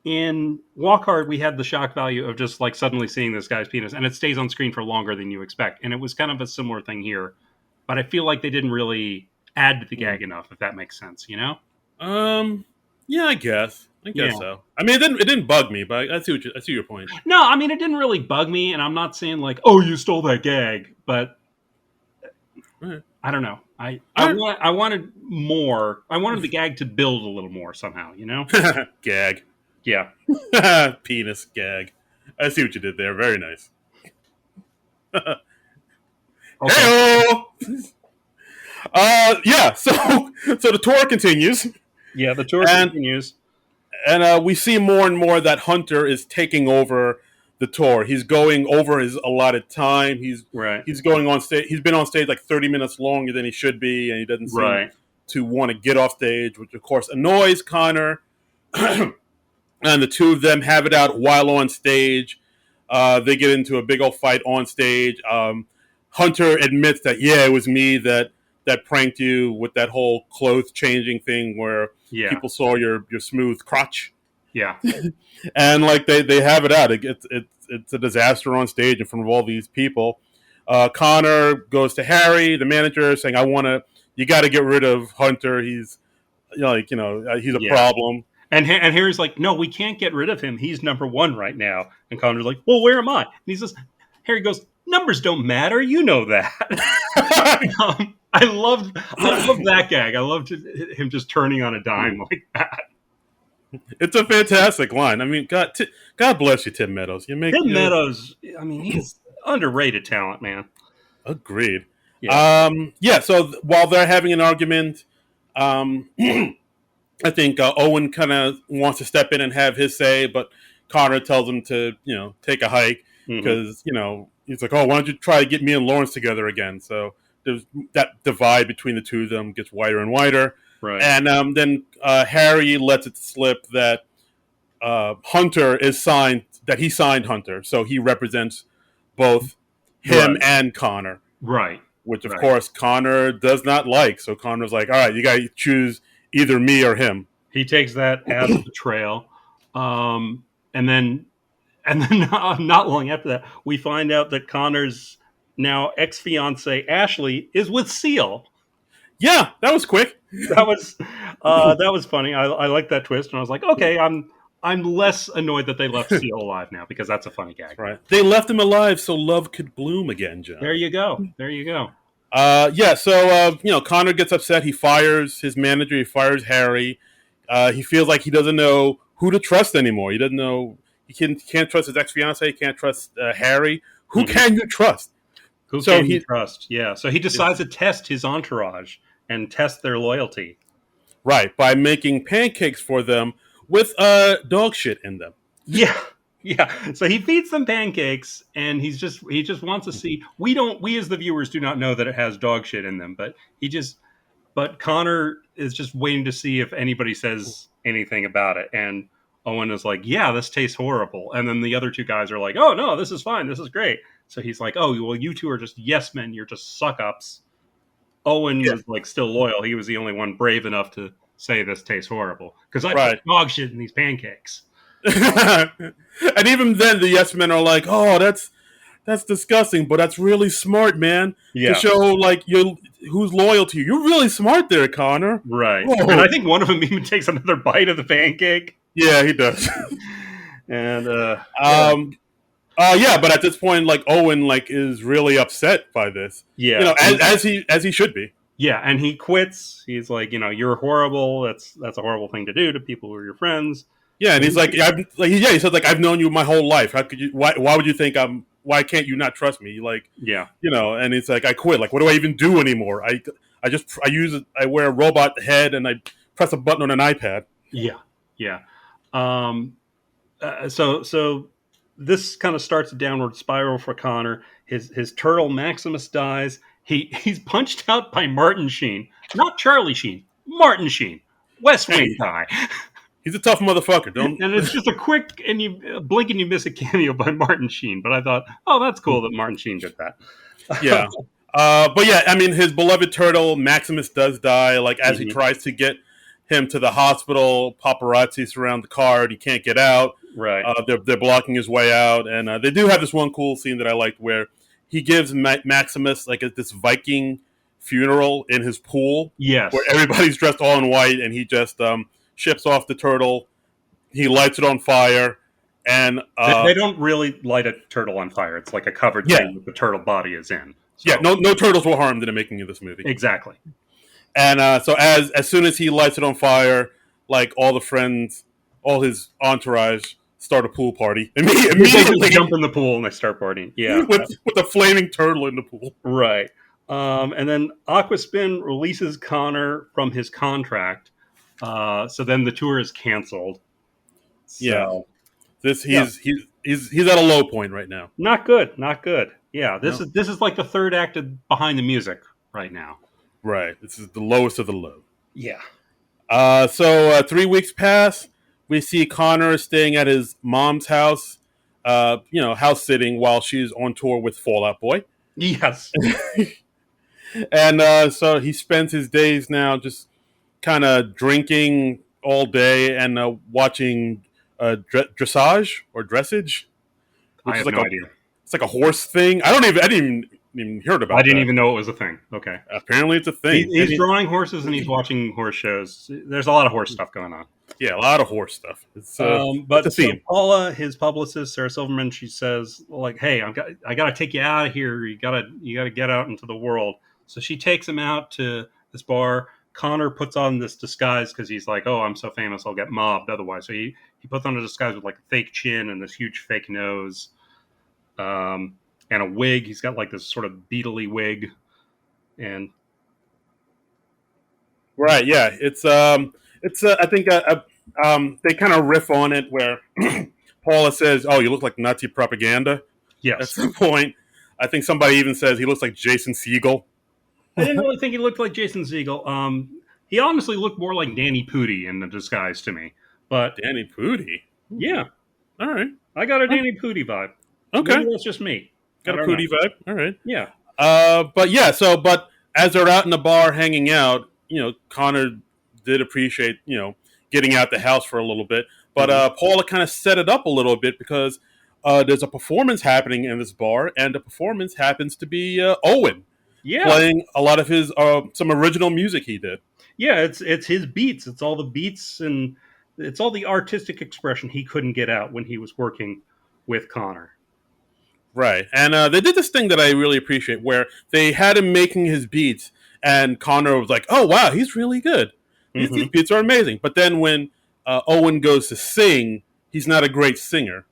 in Walk Hard, we had the shock value of just like suddenly seeing this guy's penis, and it stays on screen for longer than you expect, and it was kind of a similar thing here, but I feel like they didn't really add to the gag enough, if that makes sense, you know? Yeah, I guess Yeah. so. I mean, it didn't bug me, but I see your point. No, I mean, it didn't really bug me, and I'm not saying like, oh, you stole that gag, but Right. I don't know. I wanted more. I wanted the gag to build a little more somehow, you know? Gag. Yeah. Penis gag. I see what you did there. Very nice. Okay. Hey-o! Yeah, so the tour continues. Yeah, the tour continues. And we see more and more that Hunter is taking over the tour. He's going over his allotted time. He's going on stage. He's been on stage like 30 minutes longer than he should be, and he doesn't seem to want to get off stage, which of course annoys Connor. And the two of them have it out while on stage. They get into a big old fight on stage. Hunter admits that, yeah, it was me that pranked you with that whole clothes changing thing where people saw your smooth crotch. Yeah. And like they have it out. It's a disaster on stage in front of all these people. Connor goes to Harry, the manager, saying, you got to get rid of Hunter. He's he's a problem. And Harry's like, no, we can't get rid of him. He's number one right now. And Connor's like, well, where am I? And he says, Harry goes, numbers don't matter. You know that. I loved that gag. I loved him just turning on a dime like that. It's a fantastic line. I mean, God bless you, Tim Meadows. Meadows, I mean, he's underrated talent, man. Agreed. Yeah. So while they're having an argument, I think Owen kind of wants to step in and have his say, but Connor tells him to, take a hike because, he's like, oh, why don't you try to get me and Lawrence together again? So there's that divide between the two of them gets wider and wider. Right. And then Harry lets it slip that Hunter is signed, that he signed Hunter. So he represents both him and Connor. Right. Which, of course, Connor does not like. So Connor's like, all right, you got to choose either me or him. He takes that as betrayal. And then not long after that, we find out that Connor's now ex-fiance Ashley is with Seal. Yeah, that was quick. That was funny. I like that twist, and I was like, okay, I'm less annoyed that they left Seal alive now, because that's a funny gag. Right. They left him alive so love could bloom again, John. There you go. So Connor gets upset. He fires his manager. He fires Harry. He feels like he doesn't know who to trust anymore. He doesn't know. He can't trust his ex-fiance. He can't trust Harry. Who can you trust? Who can you trust? Yeah. So he decides to test his entourage and test their loyalty. Right, by making pancakes for them with dog shit in them. Yeah. So he feeds them pancakes, and he just wants to see. We as the viewers do not know that it has dog shit in them, but Connor is just waiting to see if anybody says anything about it. And Owen is like, yeah, this tastes horrible. And then the other two guys are like, oh no, this is fine. This is great. So he's like, oh, well, you two are just yes men. You're just suck ups. Owen was like still loyal. He was the only one brave enough to say this tastes horrible because I put dog shit in these pancakes. And even then, the yes men are like, "Oh, that's disgusting, but that's really smart, man. To Yeah, show like you who's loyal to you. You're really smart there, Connor." right. And I Whoa. think one of them even takes another bite of the pancake. Yeah, he does. And yeah, um, yeah, but at this point, like Owen, like is really upset by this. You yeah, know, as he should be. yeah, and he quits. He's like, you're horrible. That's a horrible thing to do to people who are your friends. Yeah, and So he's like, yeah, he said like, I've known you my whole life. How could you? Why would you think I'm? Why can't you not trust me? Like, yeah, and it's like I quit. Like, what do I even do anymore? I wear a robot head and I press a button on an iPad. yeah, yeah. Um, so this kind of starts a downward spiral for Connor. His turtle Maximus dies. He's punched out by Martin Sheen, not Charlie Sheen, Martin Sheen, West Wing Hey, guy. he's a tough motherfucker. Don't. And it's just a quick and you blink and you miss a cameo by Martin Sheen. But I thought, oh, that's cool that Martin Sheen did that. Yeah. But yeah, I mean, his beloved turtle Maximus does die. Like as he Mhm. tries to get him to the hospital, paparazzi surround the car, and he can't get out. Right. They're blocking his way out, and they do have this one cool scene that I liked where he gives Maximus like this Viking funeral in his pool, Yes. where everybody's dressed all in white, and he just ships off the turtle. He lights it on fire, and They don't really light a turtle on fire. It's like a covered yeah, thing that the turtle body is in. So, yeah, no turtles were harmed in the making of this movie. exactly. And so as soon as he lights it on fire, like all the friends, all his entourage start a pool party They immediately jump in the pool and they start partying. Yeah. with a flaming turtle in the pool. Right. And then Aquaspin releases Connor from his contract. So then the tour is canceled. Yeah, So this yeah, he's at a low point right now. not good. Not good. Yeah, this No, is like the third act of Behind the Music right now. right. This is the lowest of the low. Yeah. So 3 weeks pass. We see Connor staying at his mom's house. House sitting while she's on tour with Fall Out Boy. Yes. And so he spends his days now just kind of drinking all day and watching dressage or dressage, I which is have like no idea. it's like a horse thing. I didn't even heard about I didn't that. even know it was a thing. Okay. Apparently, it's a thing. He's drawing horses and he's watching horse shows. There's a lot of horse stuff going on. Yeah, a lot of horse stuff. It's But a so theme. Paula, his publicist, Sarah Silverman, she says, like, "Hey, I got to take you out of here. You gotta get out into the world." So she takes him out to this bar. Connor puts on this disguise because he's like, "Oh, I'm so famous, I'll get mobbed otherwise." So he puts on a disguise with like a fake chin and this huge fake nose, and a wig. He's got like this sort of beetly wig, and Right. Yeah. It's I think they kind of riff on it where Paula says, "Oh, you look like Nazi propaganda." At yes, some point, I think somebody even says he looks like Jason Segel. I didn't really think he looked like Jason Segel. He honestly looked more like Danny Pudi in the disguise to me. But Danny Pudi. yeah, All right. I got a Danny Pudi vibe. Okay. Maybe that's just me. I Got a don't know. Pudi vibe. All right. Yeah. But yeah. But as they're out in the bar hanging out, Connor did appreciate getting out the house for a little bit. But Paula kind of set it up a little bit because there's a performance happening in this bar, and the performance happens to be Owen Yeah. playing a lot of his some original music he did. Yeah, it's his beats. It's all the beats and it's all the artistic expression he couldn't get out when he was working with Connor. Right, and they did this thing that I really appreciate, where they had him making his beats, and Connor was like, "Oh wow, he's really good. These beats are amazing." But then when Owen goes to sing, he's not a great singer.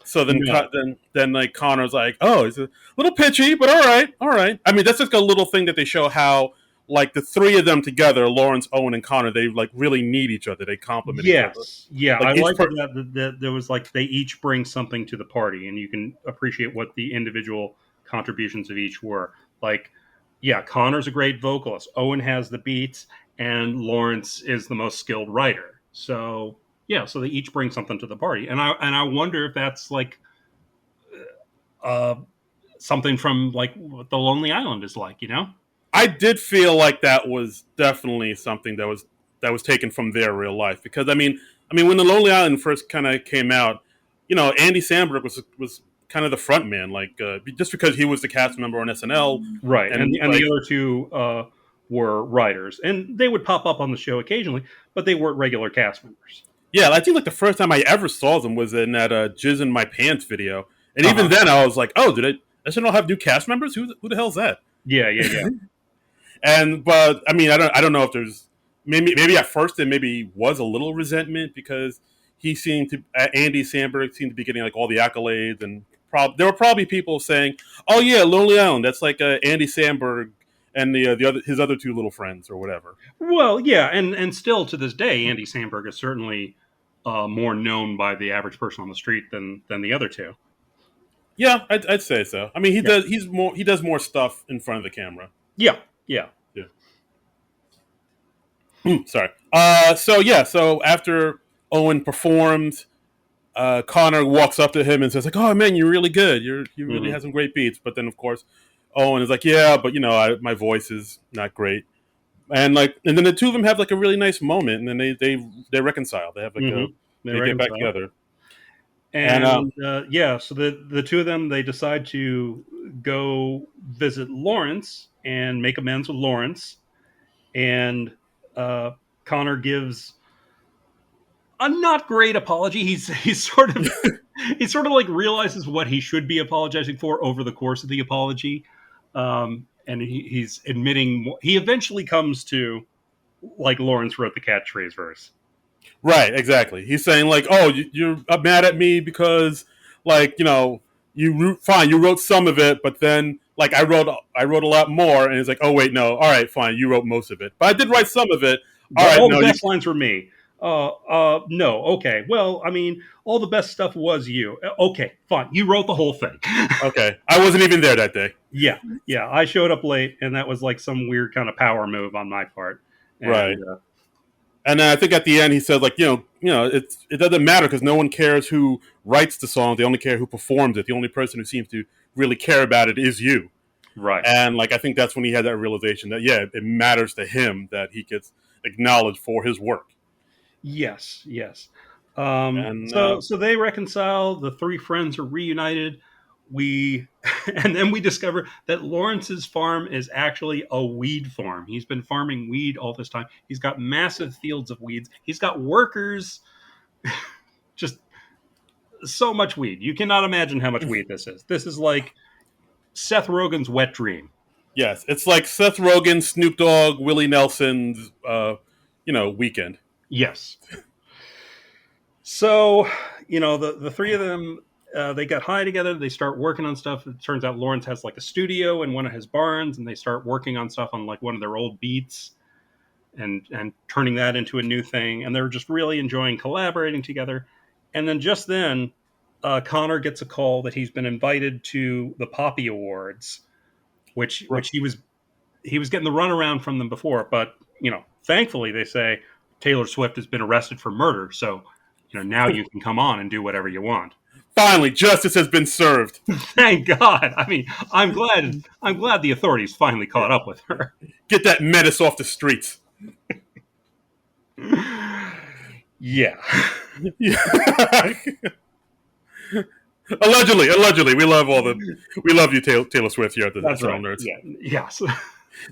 So then, No. then like Connor's like, "Oh, he's a little pitchy, but all right, all right." I mean, that's just a little thing that they show how like the three of them together, Lawrence, Owen, and Connor, they like really need each other. They complement each other. Yes. Yeah, Like I each like per- that there was like they each bring something to the party and you can appreciate what the individual contributions of each were. Like, yeah, Connor's a great vocalist. Owen has the beats and Lawrence is the most skilled writer. So, yeah, so they each bring something to the party. And I wonder if that's like uh something from like what the Lonely Island is like, you know? I did feel like that was definitely something that was taken from their real life because I mean mean, when the Lonely Island first kind of came out, Andy Samberg was kind of the front man, like just because he was the cast member on SNL, Right, and and the like other two were writers, and they would pop up on the show occasionally, but they weren't regular cast members. yeah, I think like the first time I ever saw them was in that "Jizz in My Pants" video, and even Uh-huh. then I was like, oh, did it? SNL have new cast members? Who the hell's that? Yeah. But I mean, I don't know if there's maybe at first there maybe was a little resentment because Andy Samberg seemed to be getting like all the accolades, and there were probably people saying, "Oh yeah, Lonely Island, that's like Andy Samberg and his other two little friends or whatever." Well, yeah, and still to this day, Andy Samberg is certainly more known by the average person on the street than the other two. Yeah, I'd say so. I mean, Yeah. he does more stuff in front of the camera. Yeah. Yeah. Sorry. So after Owen performed, Connor walks up to him and says like, "Oh man, you're really good. You really Mm-hmm. have some great beats." But then of course, Owen is like, "Yeah, but my voice is not great." And then the two of them have like a really nice moment, and then they reconcile. They have like Mm-hmm. they get back together. And so the two of them, they decide to go visit Lawrence and make amends with Lawrence. And Connor gives a not great apology. He's sort of he sort of like realizes what he should be apologizing for over the course of the apology, and he's admitting he eventually comes to like Lawrence wrote the catchphrase verse. Right, exactly. He's saying like, "Oh, you're mad at me because like fine, you wrote some of it, but then like I wrote a lot more." And he's like, "Oh wait, no, all right, fine, you wrote most of it, but I did write some of it. All But right, all no, the you best lines were me. No, okay. Well, I mean, all the best stuff was you. Okay, fine. You wrote the whole thing. okay? I wasn't even there that day." Yeah. I showed up late, and that was like some weird kind of power move on my part. And Right. And then I think at the end he said like, it doesn't matter because no one cares who writes the song. They only care who performs it. The only person who seems to really care about it is you. right. And like I think that's when he had that realization that it matters to him that he gets acknowledged for his work. Yes. And So they reconcile. The three friends are reunited. We and then we discover that Lawrence's farm is actually a weed farm. He's been farming weed all this time. He's got massive fields of weeds. He's got workers. Just so much weed. You cannot imagine how much weed this is. This is like Seth Rogen's wet dream. yes, it's like Seth Rogen, Snoop Dogg, Willie Nelson's weekend. Yes. So, the three of them, they got high together. They start working on stuff. It turns out Lawrence has like a studio in one of his barns, and they start working on stuff on like one of their old beats and turning that into a new thing. And they're just really enjoying collaborating together. And then Connor gets a call that he's been invited to the Poppy Awards, which he was getting the runaround from them before. But thankfully they say Taylor Swift has been arrested for murder, so now you can come on and do whatever you want. Finally, justice has been served. Thank God. I mean, I'm glad the authorities finally caught up with her. Get that menace off the streets. Yeah. Allegedly, we love you, Taylor Swift here at the That's right. Nerds. Yeah. Yes.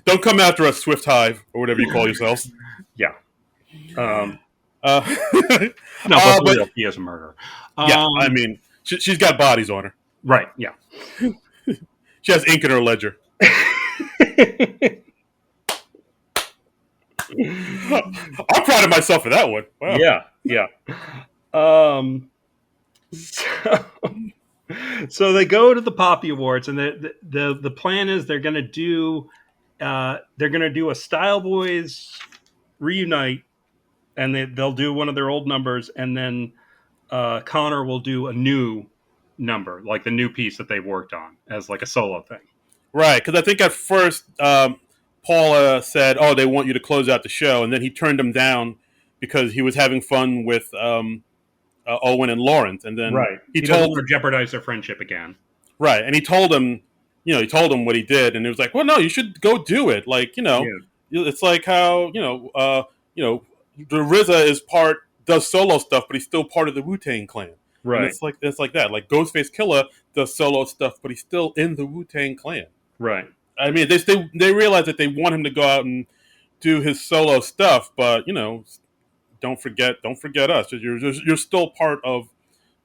Don't come after us, Swift Hive or whatever you call yourselves. Yeah. Uh, No, but for real, he is a murderer. yeah, I mean, she's got bodies on her. Right. Yeah. She has ink in her ledger. I'm proud of myself for that one. Wow. Yeah. So they go to the Poppy Awards, and the plan is they're going to do a Style Boys reunite, and they'll do one of their old numbers, and then Connor will do a new number, like the new piece that they've worked on as like a solo thing. Right, because I think at first Paula said, "Oh, they want you to close out the show," and then he turned them down because he was having fun with Owen and Lawrence, and then he doesn't want to jeopardize their friendship again. Right, and he told him what he did, and it was like, "Well, no, you should go do it." Like, it's like how the RZA is part does solo stuff, but he's still part of the Wu-Tang Clan. And Right. it's like that. Like Ghostface Killer does solo stuff, but he's still in the Wu-Tang Clan. Right. I mean, they realize that they want him to go out and do his solo stuff, but don't forget us. You're still part of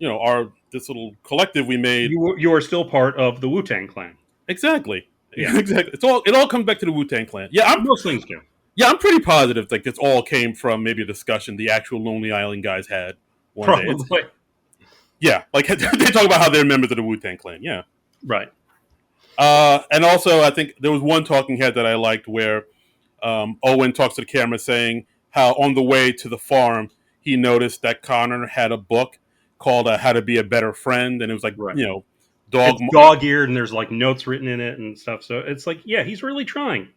our this little collective we made. You are still part of the Wu-Tang Clan. Exactly. Yeah. Exactly. It all comes back to the Wu-Tang Clan. Yeah, Most things do. I'm pretty positive like this all came from maybe a discussion the actual Lonely Island guys had one day. Probably. Yeah, like they talk about how they're members of the Wu-Tang Clan. Yeah. Right. And also, I think there was one talking head that I liked where Owen talks to the camera saying how on the way to the farm he noticed that Connor had a book called "How to Be a Better Friend," and it was like Right. dog-eared, and there's like notes written in it and stuff. So it's like, yeah, he's really trying.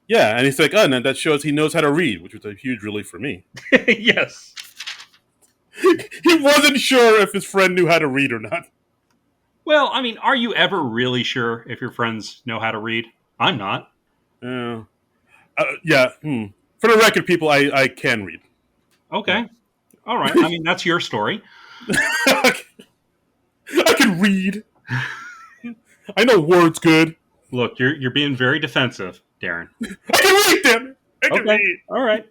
Yeah, and he's like, oh, and that shows he knows how to read, which was a huge relief for me. Yes. He wasn't sure if his friend knew how to read or not. Well, I mean, are you ever really sure if your friends know how to read? I'm not. Yeah. For the record, people, I can read. Okay. All right. I mean, that's your story. I can read. I know words good. Look, you're being very defensive, Darren. I can read, damn it. I can read. All right.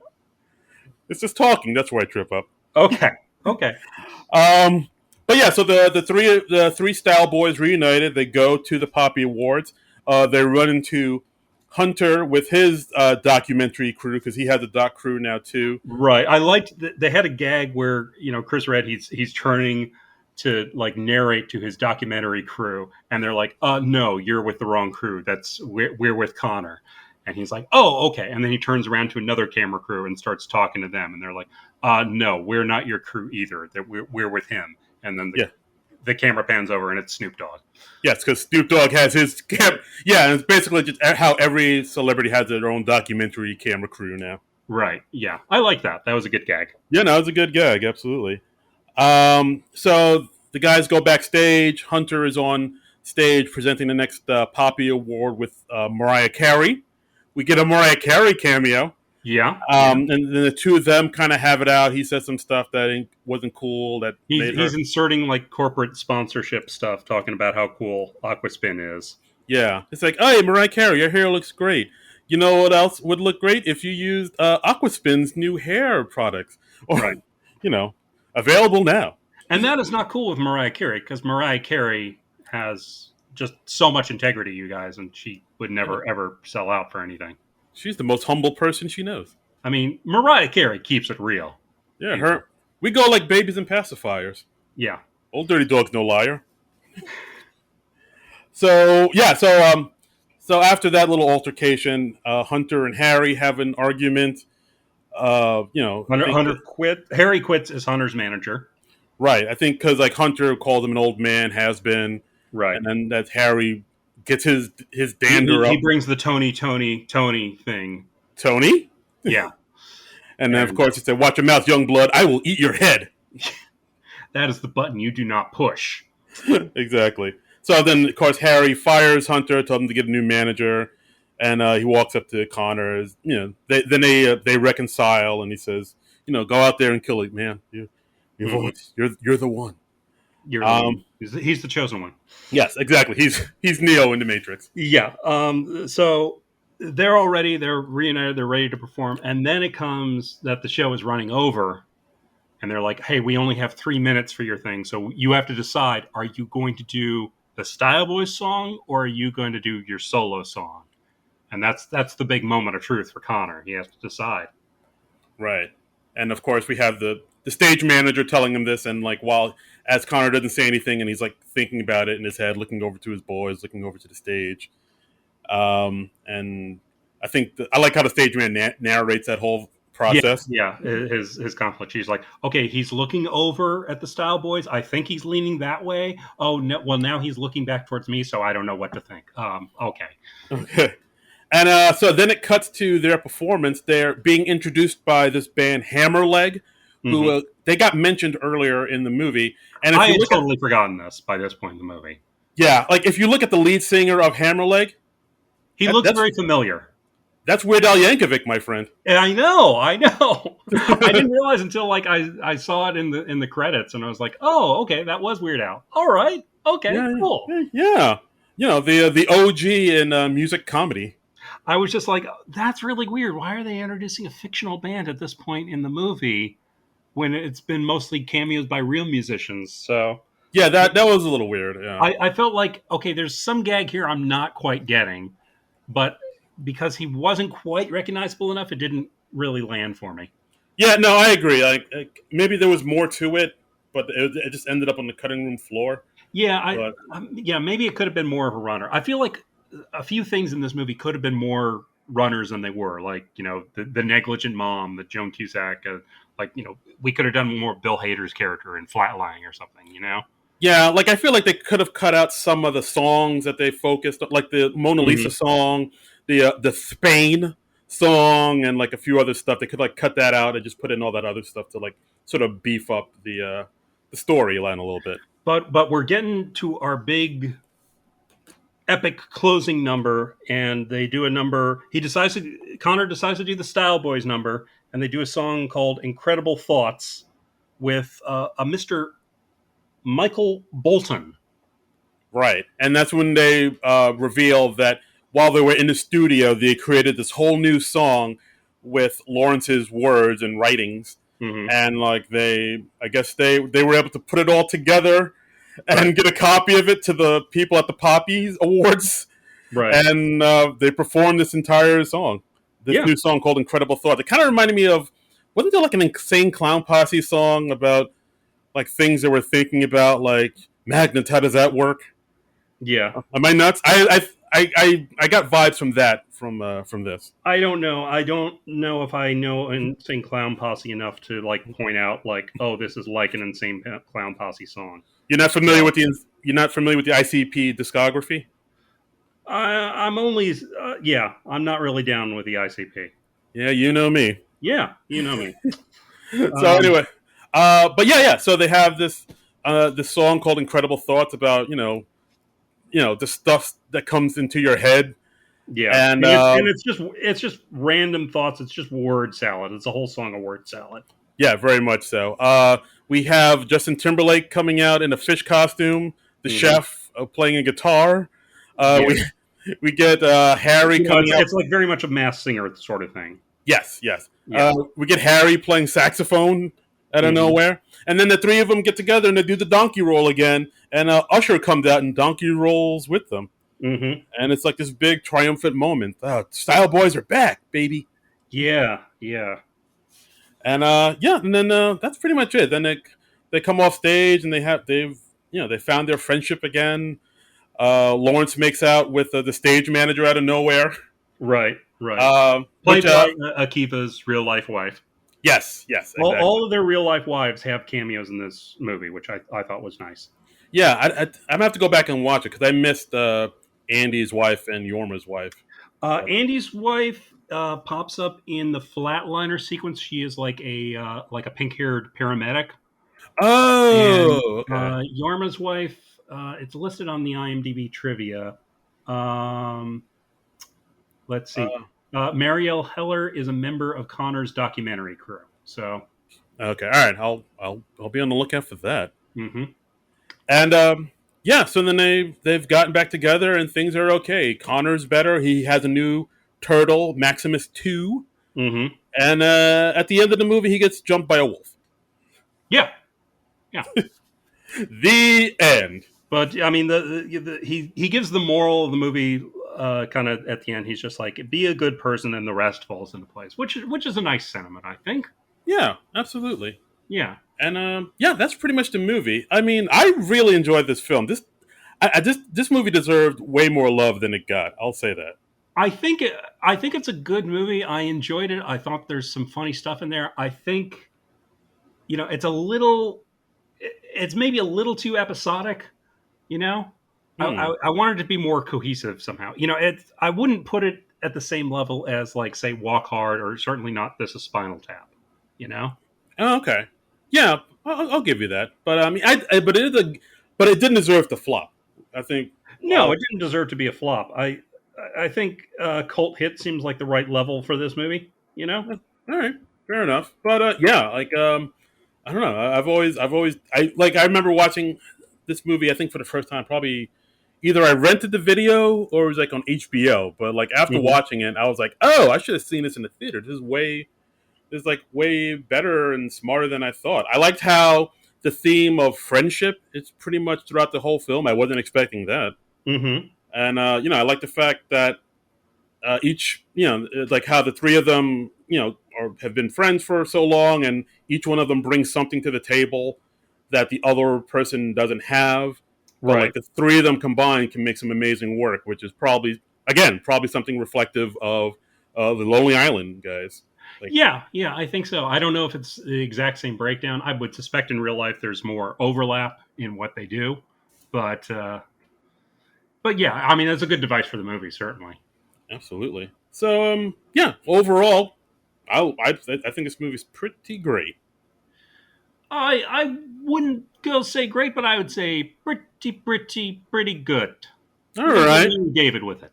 It's just talking. That's where I trip up. Okay. But yeah, so the three Style Boys reunited. They go to the Poppy Awards. They run into Hunter with his documentary crew because he has a doc crew now too. Right. I liked they had a gag where Chris Red he's turning to like narrate to his documentary crew, and they're like, no, you're with the wrong crew. We're with Connor." And he's like, "Oh, okay." And then he turns around to another camera crew and starts talking to them, and they're like, "No, we're not your crew either. That we're with him." And then the camera pans over, and it's Snoop Dogg. Yes, because Snoop Dogg has his yeah, and it's basically just how every celebrity has their own documentary camera crew now. Right. Yeah, I like that. That was a good gag. Yeah, no, it was a good gag. Absolutely. So the guys go backstage. Hunter is on stage presenting the next Poppy Award with Mariah Carey. We get a Mariah Carey cameo. Yeah. And then the two of them kind of have it out. He says some stuff that wasn't cool. That he's inserting like corporate sponsorship stuff, talking about how cool Aquaspin is. Yeah. It's like, hey, Mariah Carey, your hair looks great. You know what else would look great? If you used Aquaspin's new hair products. Right. Available now. And that is not cool with Mariah Carey, because Mariah Carey has just so much integrity, you guys, and she would never, ever sell out for anything. She's the most humble person she knows. I mean, Mariah Carey keeps it real. Yeah, we go like babies and pacifiers. Yeah. Old dirty dog's no liar. So after that little altercation, Hunter and Harry have an argument. Hunter quit. Harry quits as Hunter's manager. Right. I think because like Hunter called him an old man, has been. Right. And then that Harry gets his dander up. He brings the Tony thing. Tony? Yeah. And then, of course, he said, "Watch your mouth, young blood. I will eat your head." That is the button you do not push. Exactly. So then, of course, Harry fires Hunter, tells him to get a new manager, and he walks up to Connor. They reconcile, and he says, "Go out there and kill it, man. You're the one. He's the chosen one." Yes, exactly. He's Neo in the Matrix. Yeah. So they're reunited. They're ready to perform, and then it comes that the show is running over. And they're like, "Hey, we only have 3 minutes for your thing, so you have to decide: are you going to do the Style Boys song, or are you going to do your solo song?" And that's the big moment of truth for Connor. He has to decide. Right. And of course, we have the stage manager telling him this, and like as Connor doesn't say anything, and he's like thinking about it in his head, looking over to his boys, looking over to the stage. And I think I like how the stage man narrates that whole process. Yeah, his conflict. She's like, "Okay, he's looking over at the Style Boys. I think he's leaning that way. Oh no, well now he's looking back towards me, so I don't know what to think." Okay. And so then it cuts to their performance. They're being introduced by this band Hammerleg, who they got mentioned earlier in the movie. And I had totally forgotten this by this point in the movie. Yeah, like if you look at the lead singer of Hammerleg, he looks very familiar. That's Weird Al Yankovic, my friend. And I know, I know. I didn't realize until like I saw it in the credits, and I was like, oh, okay, that was Weird Al. All right, okay, Yeah, cool. yeah. You know, the OG in music comedy. I was just like, that's really weird. Why are they introducing a fictional band at this point in the movie when it's been mostly cameos by real musicians? So Yeah, that was a little weird. Yeah. I felt like, okay, there's some gag here I'm not quite getting, but because he wasn't quite recognizable enough, it didn't really land for me. Yeah, no, I agree. Like maybe there was more to it, but it just ended up on the cutting room floor. Yeah, But yeah, maybe it could have been more of a runner. I feel like a few things in this movie could have been more runners than they were. Like, the negligent mom, the Joan Cusack. Like, we could have done more Bill Hader's character in Flatlining or something. yeah, like I feel like they could have cut out some of the songs that they focused on, like the Mona Lisa Hmm. song, the Spain song, and like a few other stuff. They could like cut that out and just put in all that other stuff to like sort of beef up the storyline a little bit. But we're getting to our big epic closing number, and they do a number. Connor decides to do the Style Boys number, and they do a song called "Incredible Thoughts" with a Mr. Michael Bolton. Right, and that's when they reveal that while they were in the studio, they created this whole new song with Lawrence's words and writings, Hmm. and like I guess they were able to put it all together Right, and get a copy of it to the people at the Poppy Awards, right, and they performed this entire song, this yeah, new song called "Incredible Thought." It kind of reminded me of, wasn't there like an Insane Clown Posse song about like things they were thinking about, like magnets? How does that work? yeah. Am I nuts? I got vibes from that from this. I don't know. I don't know if I know Insane Clown Posse enough to like point out like, oh, this is like an Insane Clown Posse song. You're not familiar So with the ICP discography? I'm only, yeah, I'm not really down with the ICP. Yeah, you know me. Yeah, you know me. So Um, anyway, but yeah. So they have this song called "Incredible Thoughts" about the stuff that comes into your head, yeah, and and it's just random thoughts. It's just word salad. It's a whole song of word salad. yeah, very much so. We have Justin Timberlake coming out in a fish costume, the Hmm. chef playing a guitar. Yeah, We get Harry coming out. it's like very much a mass singer sort of thing. Yes, yes. Yeah. We get Harry playing saxophone out of Hmm. nowhere, and then the three of them get together and they do the donkey roll again. And Usher comes out and donkey rolls with them, Hmm. and it's like this big triumphant moment. Style Boys are back, baby! Yeah, yeah. And yeah, and then that's pretty much it. Then they come off stage and they found their friendship again. Lawrence makes out with the stage manager out of nowhere. Right, right. Which Played by Akiva's real life wife. yes, yes, exactly. All of their real life wives have cameos in this movie, which I thought was nice. Yeah, I'm gonna have to go back and watch it because I missed Andy's wife and Yorma's wife. But Andy's wife pops up in the Flatliner sequence. She is like a pink haired paramedic, and oh, okay. Yarma's wife. It's listed on the IMDb trivia. Um, let's see. Uh, Marielle Heller is a member of Connor's documentary crew. So, okay, all right. I'll be on the lookout for that. hmm. And yeah, so then they've gotten back together and things are okay. Connor's better. He has a new turtle, Maximus 2, Hmm. and at the end of the movie, he gets jumped by a wolf. Yeah, yeah. The end. But I mean, he gives the moral of the movie kind of at the end. He's just like, be a good person, and the rest falls into place, which is a nice sentiment, I think. Yeah, absolutely. Yeah, And yeah, that's pretty much the movie. I mean, I really enjoyed this film. This movie deserved way more love than it got. I'll say that. I think it's a good movie. I enjoyed it. I thought there's some funny stuff in there. I think it's a little, it's maybe a little too episodic. You know, Hmm. I wanted it to be more cohesive somehow. I wouldn't put it at the same level as like say Walk Hard or certainly not This Is Spinal Tap. You know. Oh, okay. Yeah, I'll give you that. But I mean, but it didn't deserve to flop. I think. No, it didn't deserve to be a flop. I think cult hit seems like the right level for this movie. You know? All right, fair enough. But yeah, like I don't know. I remember watching this movie. I think for the first time, probably either I rented the video or it was like on HBO. But like after Hmm. watching it, I was like, oh, I should have seen this in the theater. This is like way better and smarter than I thought. I liked how the theme of friendship is pretty much throughout the whole film. I wasn't expecting that, Hmm. and I like the fact that each, like how the three of them, have been friends for so long, and each one of them brings something to the table that the other person doesn't have. But like Right. the three of them combined can make some amazing work, which is probably something reflective of the Lonely Island guys. Like, Yeah, yeah, I think so. I don't know if it's the exact same breakdown. I would suspect in real life there's more overlap in what they do, but but yeah, I mean that's a good device for the movie, certainly. absolutely. So, yeah, overall, I think this movie's pretty great. I wouldn't go say great, but I would say pretty good. All We'll go right. me and David with it.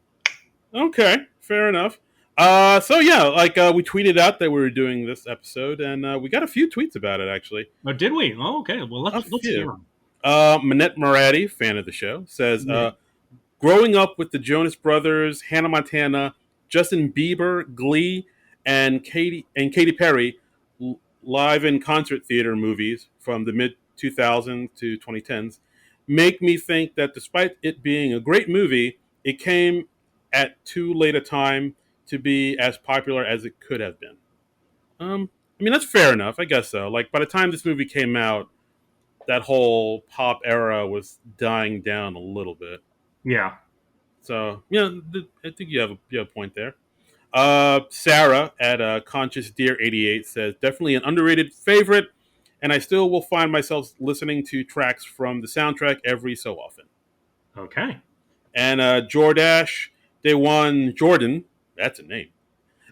Okay, fair enough. So yeah, like we tweeted out that we were doing this episode, and we got a few tweets about it actually. Oh, did we? Oh, okay. Well, A let's hear few. them. Manette Moratti, fan of the show, says, Yeah. "Growing up with the Jonas Brothers, Hannah Montana, Justin Bieber, Glee, and Katy Perry live in concert theater movies from the mid 2000s to 2010s make me think that despite it being a great movie, it came at too late a time to be as popular as it could have been." I mean, that's fair enough, I guess so. Like by the time this movie came out, that whole pop era was dying down a little bit. Yeah. So yeah, I think you have a point there. Sarah at Conscious Deer 88 says definitely an underrated favorite, and I still will find myself listening to tracks from the soundtrack every so often. Okay. And Jordash Day One Jordan, that's a name,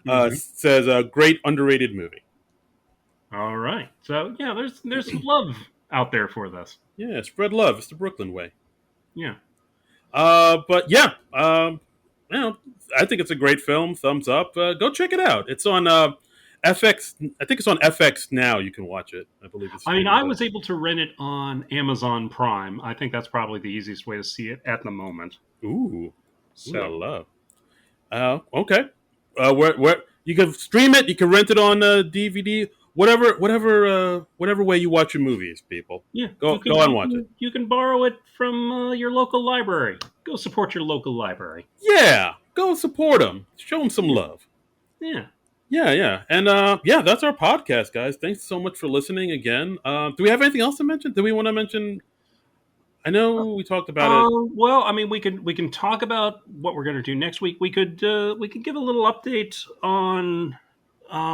Hmm. says a great underrated movie. All right. So yeah, there's some love out there for this. Yeah, spread love. It's the Brooklyn way. Yeah. But yeah, you know, I think it's a great film. Thumbs up. Go check it out. It's on FX. I think it's on FX now. You can watch it. I believe it's I mean, streaming I there. was able to rent it on Amazon Prime. I think that's probably the easiest way to see it at the moment. Ooh, ooh la So la. Okay. Where you can stream it, you can rent it on DVD, whatever way you watch your movies, people. yeah, Go and watch it. you can borrow it from your local library. Go support your local library. Yeah, go support them. Show them some love. Yeah. Yeah, yeah, and yeah, that's our podcast, guys. Thanks so much for listening again. Do we have anything else to mention? Do we want to mention? I know we talked about it. Well, I mean, we can talk about what we're going to do next week. We could give a little update on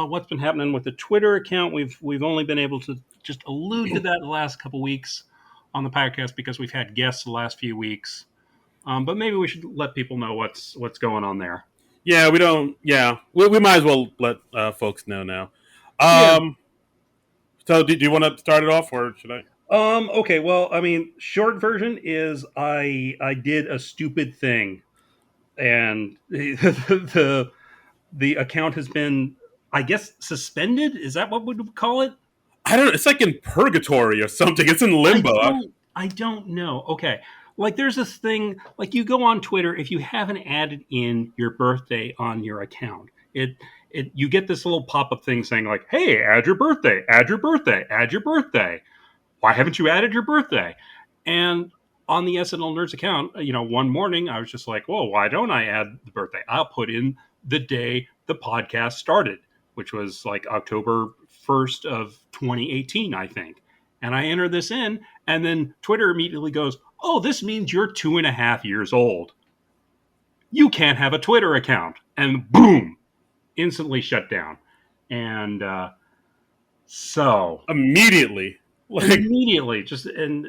what's been happening with the Twitter account. We've only been able to just allude to that the last couple weeks on the podcast because we've had guests the last few weeks. But maybe we should let people know what's going on there. Yeah, we don't. Yeah, we might as well let folks know now. Yeah. Um, so, do you want to start it off, or should I? Okay. Well, I mean, short version is I did a stupid thing, and the account has been, I guess, suspended. Is that what we would call it? I don't know. It's like in purgatory or something. It's in I limbo. don't. I don't know. Okay. Like there's this thing. Like you go on Twitter if you haven't added in your birthday on your account. It you get this little pop up thing saying like, "Hey, add your birthday. Add your birthday. Add your birthday. Why haven't you added your birthday?" And on the SNL Nerds account, one morning I was just like, "Whoa, why don't I add the birthday? I'll put in the day the podcast started, which was like October 1st of 2018, I think." And I enter this in, and then Twitter immediately goes, "Oh, this means you're 2.5 years old. You can't have a Twitter account." And boom, instantly shut down. And so Immediately. Like, immediately just and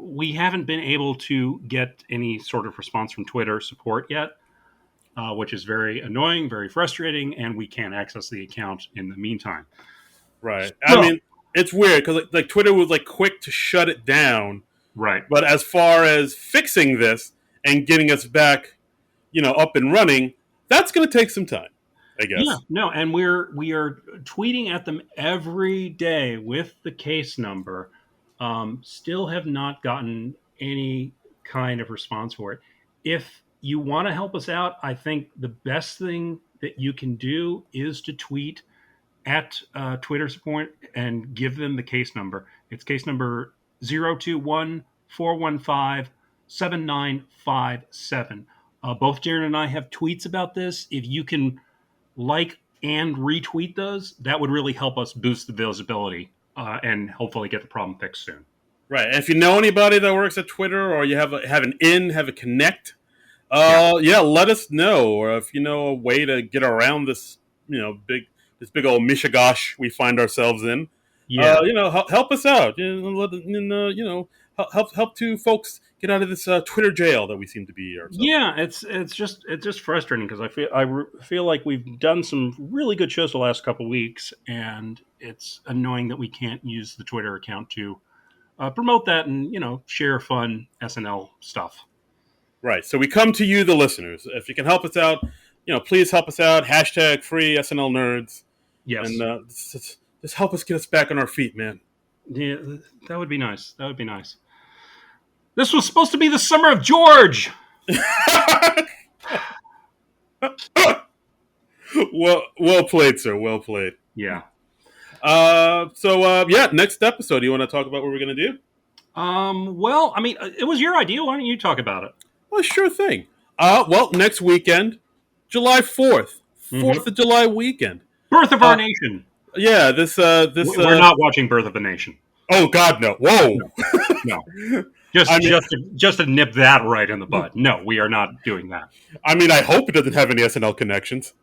we haven't been able to get any sort of response from Twitter support yet, which is very annoying, very frustrating, and we can't access the account in the meantime. right. I So mean, it's weird because like Twitter was like quick to shut it down, right. but as far as fixing this and getting us back, up and running, that's going to take some time, I Yeah, guess. no, and we are tweeting at them every day with the case number. Still have not gotten any kind of response for it. If you want to help us out, I think the best thing that you can do is to tweet at Twitter support and give them the case number. It's case number 021-415-7957. Both Jared and I have tweets about this. If you can like and retweet those, that would really help us boost the visibility and hopefully get the problem fixed soon. Right. And if you know anybody that works at Twitter, or you have a connect, Yeah. yeah, let us know. Or if you know a way to get around this, big old mishigosh we find ourselves in, Yeah. help us out. Help two folks get out of this Twitter jail that we seem to be ourselves. Yeah, it's just frustrating because I feel like we've done some really good shows the last couple weeks, and it's annoying that we can't use the Twitter account to promote that and share fun SNL stuff. Right. So we come to you, the listeners. If you can help us out, please help us out. # free SNL nerds. Yes. And just help us get us back on our feet, man. Yeah, that would be nice. That would be nice. This was supposed to be the summer of George. Well played, sir. Well played. Yeah. Next episode, do you want to talk about what we're going to do? Well, I mean, it was your idea. Why don't you talk about it? Well, sure thing. Next weekend, July 4th. 4th of July weekend. Birth of Our Nation. Yeah, We're not watching Birth of a Nation. Oh, God, no. Whoa. No. Just to nip that right in the bud. No, we are not doing that. I mean, I hope it doesn't have any SNL connections.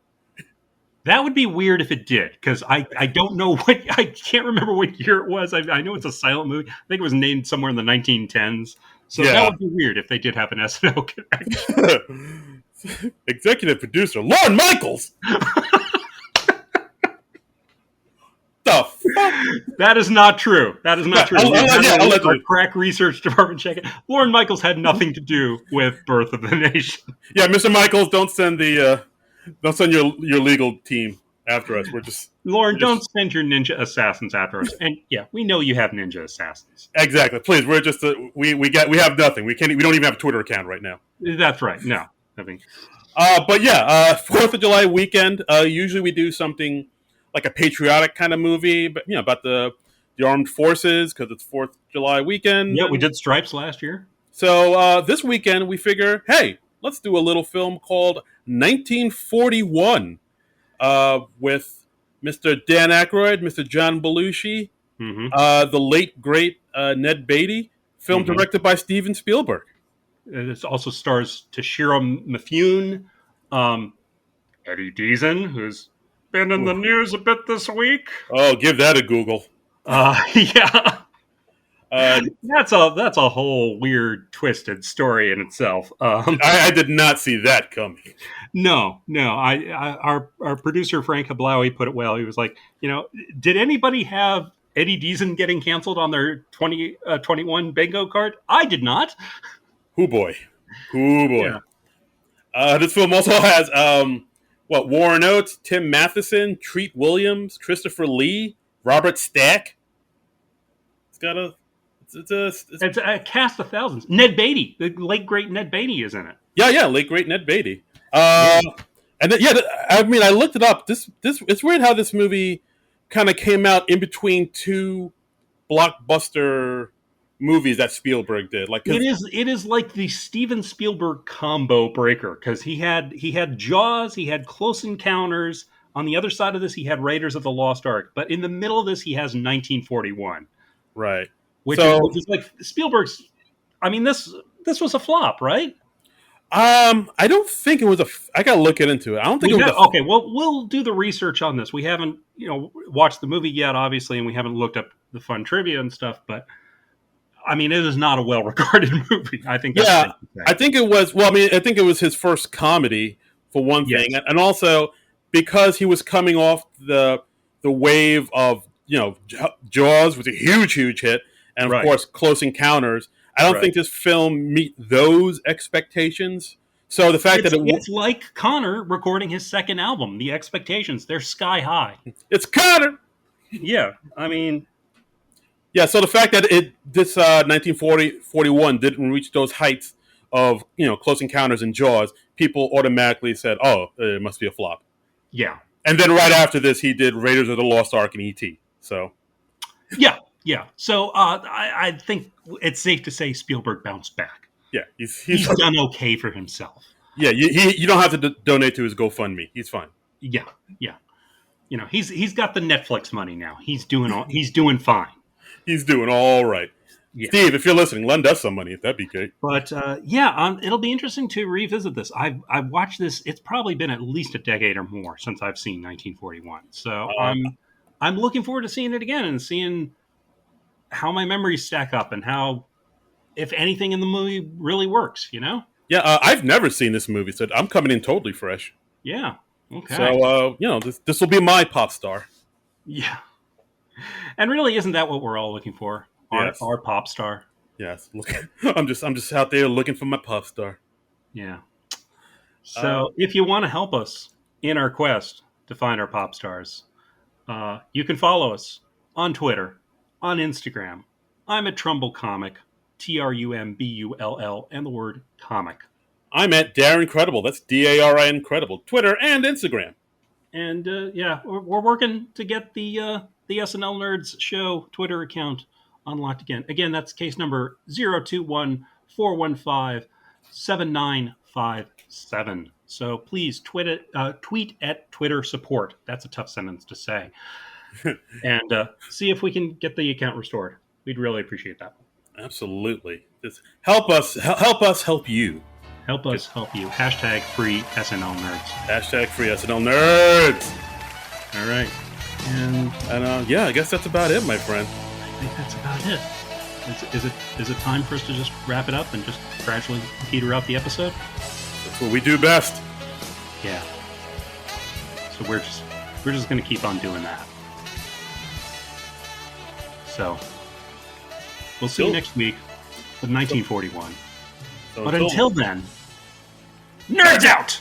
That would be weird if it did, because I don't know I can't remember what year it was. I know it's a silent movie. I think it was named somewhere in the 1910s. So that would be weird if they did have an SNL connection. Executive producer, Lorne Michaels! The fuck? That is not true. That is not true. I'll let our crack research department check it. Lorne Michaels had nothing to do with Birth of the Nation. Yeah, Mr. Michaels, don't send your legal team after us. Lauren, don't send your ninja assassins after us. And yeah, we know you have ninja assassins. Exactly. Please, we're just we have nothing. We don't even have a Twitter account right now. That's right. No, I mean, 4th of July weekend. Usually we do something like a patriotic kind of movie, but about the armed forces because it's 4th of July weekend. Yeah, we did Stripes last year. So this weekend we figure, hey, let's do a little film called 1941 with Mr. Dan Aykroyd, Mr. John Belushi, the late great Ned Beatty. Film directed by Steven Spielberg. It also stars Toshiro Mifune, Eddie Deason, who's been in the news a bit this week. Oh, give that a Google. Yeah. That's a whole weird, twisted story in itself. I did not see that coming. No. Our producer Frank Hablawi put it well. He was like, did anybody have Eddie Deason getting canceled on their 2021 bingo card? I did not. Hoo boy. Yeah. This film also has Warren Oates, Tim Matheson, Treat Williams, Christopher Lee, Robert Stack. It's a cast of thousands. Ned Beatty, the late great Ned Beatty, is in it. Yeah, late great Ned Beatty. I looked it up. This it's weird how this movie kind of came out in between two blockbuster movies that Spielberg did. Like it is like the Steven Spielberg combo breaker because he had Jaws, he had Close Encounters. On the other side of this, he had Raiders of the Lost Ark. But in the middle of this, he has 1941. Right. Which is like Spielberg's. I mean, this was a flop, right? I don't think it was I gotta look into it. I don't think it was. Okay, well, we'll do the research on this. We haven't, watched the movie yet, obviously, and we haven't looked up the fun trivia and stuff. But I mean, it is not a well-regarded movie. I think. I think it was. Well, I mean, I think it was his first comedy for one thing, and also because he was coming off the wave of Jaws was a huge hit. And, of course, Close Encounters. I don't think this film meet those expectations. So the fact that it's like Connor recording his second album. The expectations, they're sky high. It's Connor. Yeah, I mean, yeah. So the fact that this 1941 didn't reach those heights of Close Encounters and Jaws, people automatically said, "Oh, it must be a flop." Yeah. And then right after this, he did Raiders of the Lost Ark and E.T. So yeah. So I think it's safe to say Spielberg bounced back. Yeah, he's done okay for himself. Yeah, you don't have to donate to his GoFundMe. He's fine. Yeah. He's got the Netflix money now. He's doing fine. He's doing all right. Yeah. Steve, if you're listening, lend us some money. That'd be great. But it'll be interesting to revisit this. I've watched this. It's probably been at least a decade or more since I've seen 1941. So I'm looking forward to seeing it again and seeing how my memories stack up and how, if anything in the movie really works. Yeah, I've never seen this movie, so I'm coming in totally fresh. Yeah. Okay. So this will be my Popstar. Yeah. And really, isn't that what we're all looking for? Yes. Our Popstar. Yes. Look, I'm just out there looking for my Popstar. Yeah. So if you want to help us in our quest to find our Popstars, you can follow us on Twitter, on Instagram. I'm at Trumbull Comic, TRUMBULL, and the word comic. I'm at Darren Credible. That's DARI Incredible. Twitter and Instagram. And we're working to get the SNL Nerds Show Twitter account unlocked again. Again, that's case number 021-415-7957. So please tweet at Twitter support. That's a tough sentence to say. And see if we can get the account restored. We'd really appreciate that. Absolutely. Just help us help you. Help us help you. Hashtag free SNL Nerds. Hashtag free SNL Nerds. All right. And I guess that's about it, my friend. I think that's about it. Is it time for us to just wrap it up and just gradually peter out the episode? That's what we do best. Yeah. So we're just going to keep on doing that. So we'll see you next week with 1941. But until then, nerds out!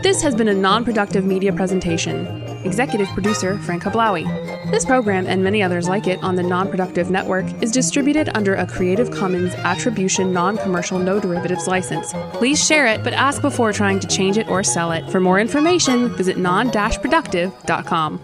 This has been a non-productive media presentation. Executive producer Frank Hablawi. This program and many others like it on the Non-Productive Network is distributed under a Creative Commons Attribution Non-Commercial No Derivatives license. Please share it, but ask before trying to change it or sell it. For more information, visit non-productive.com.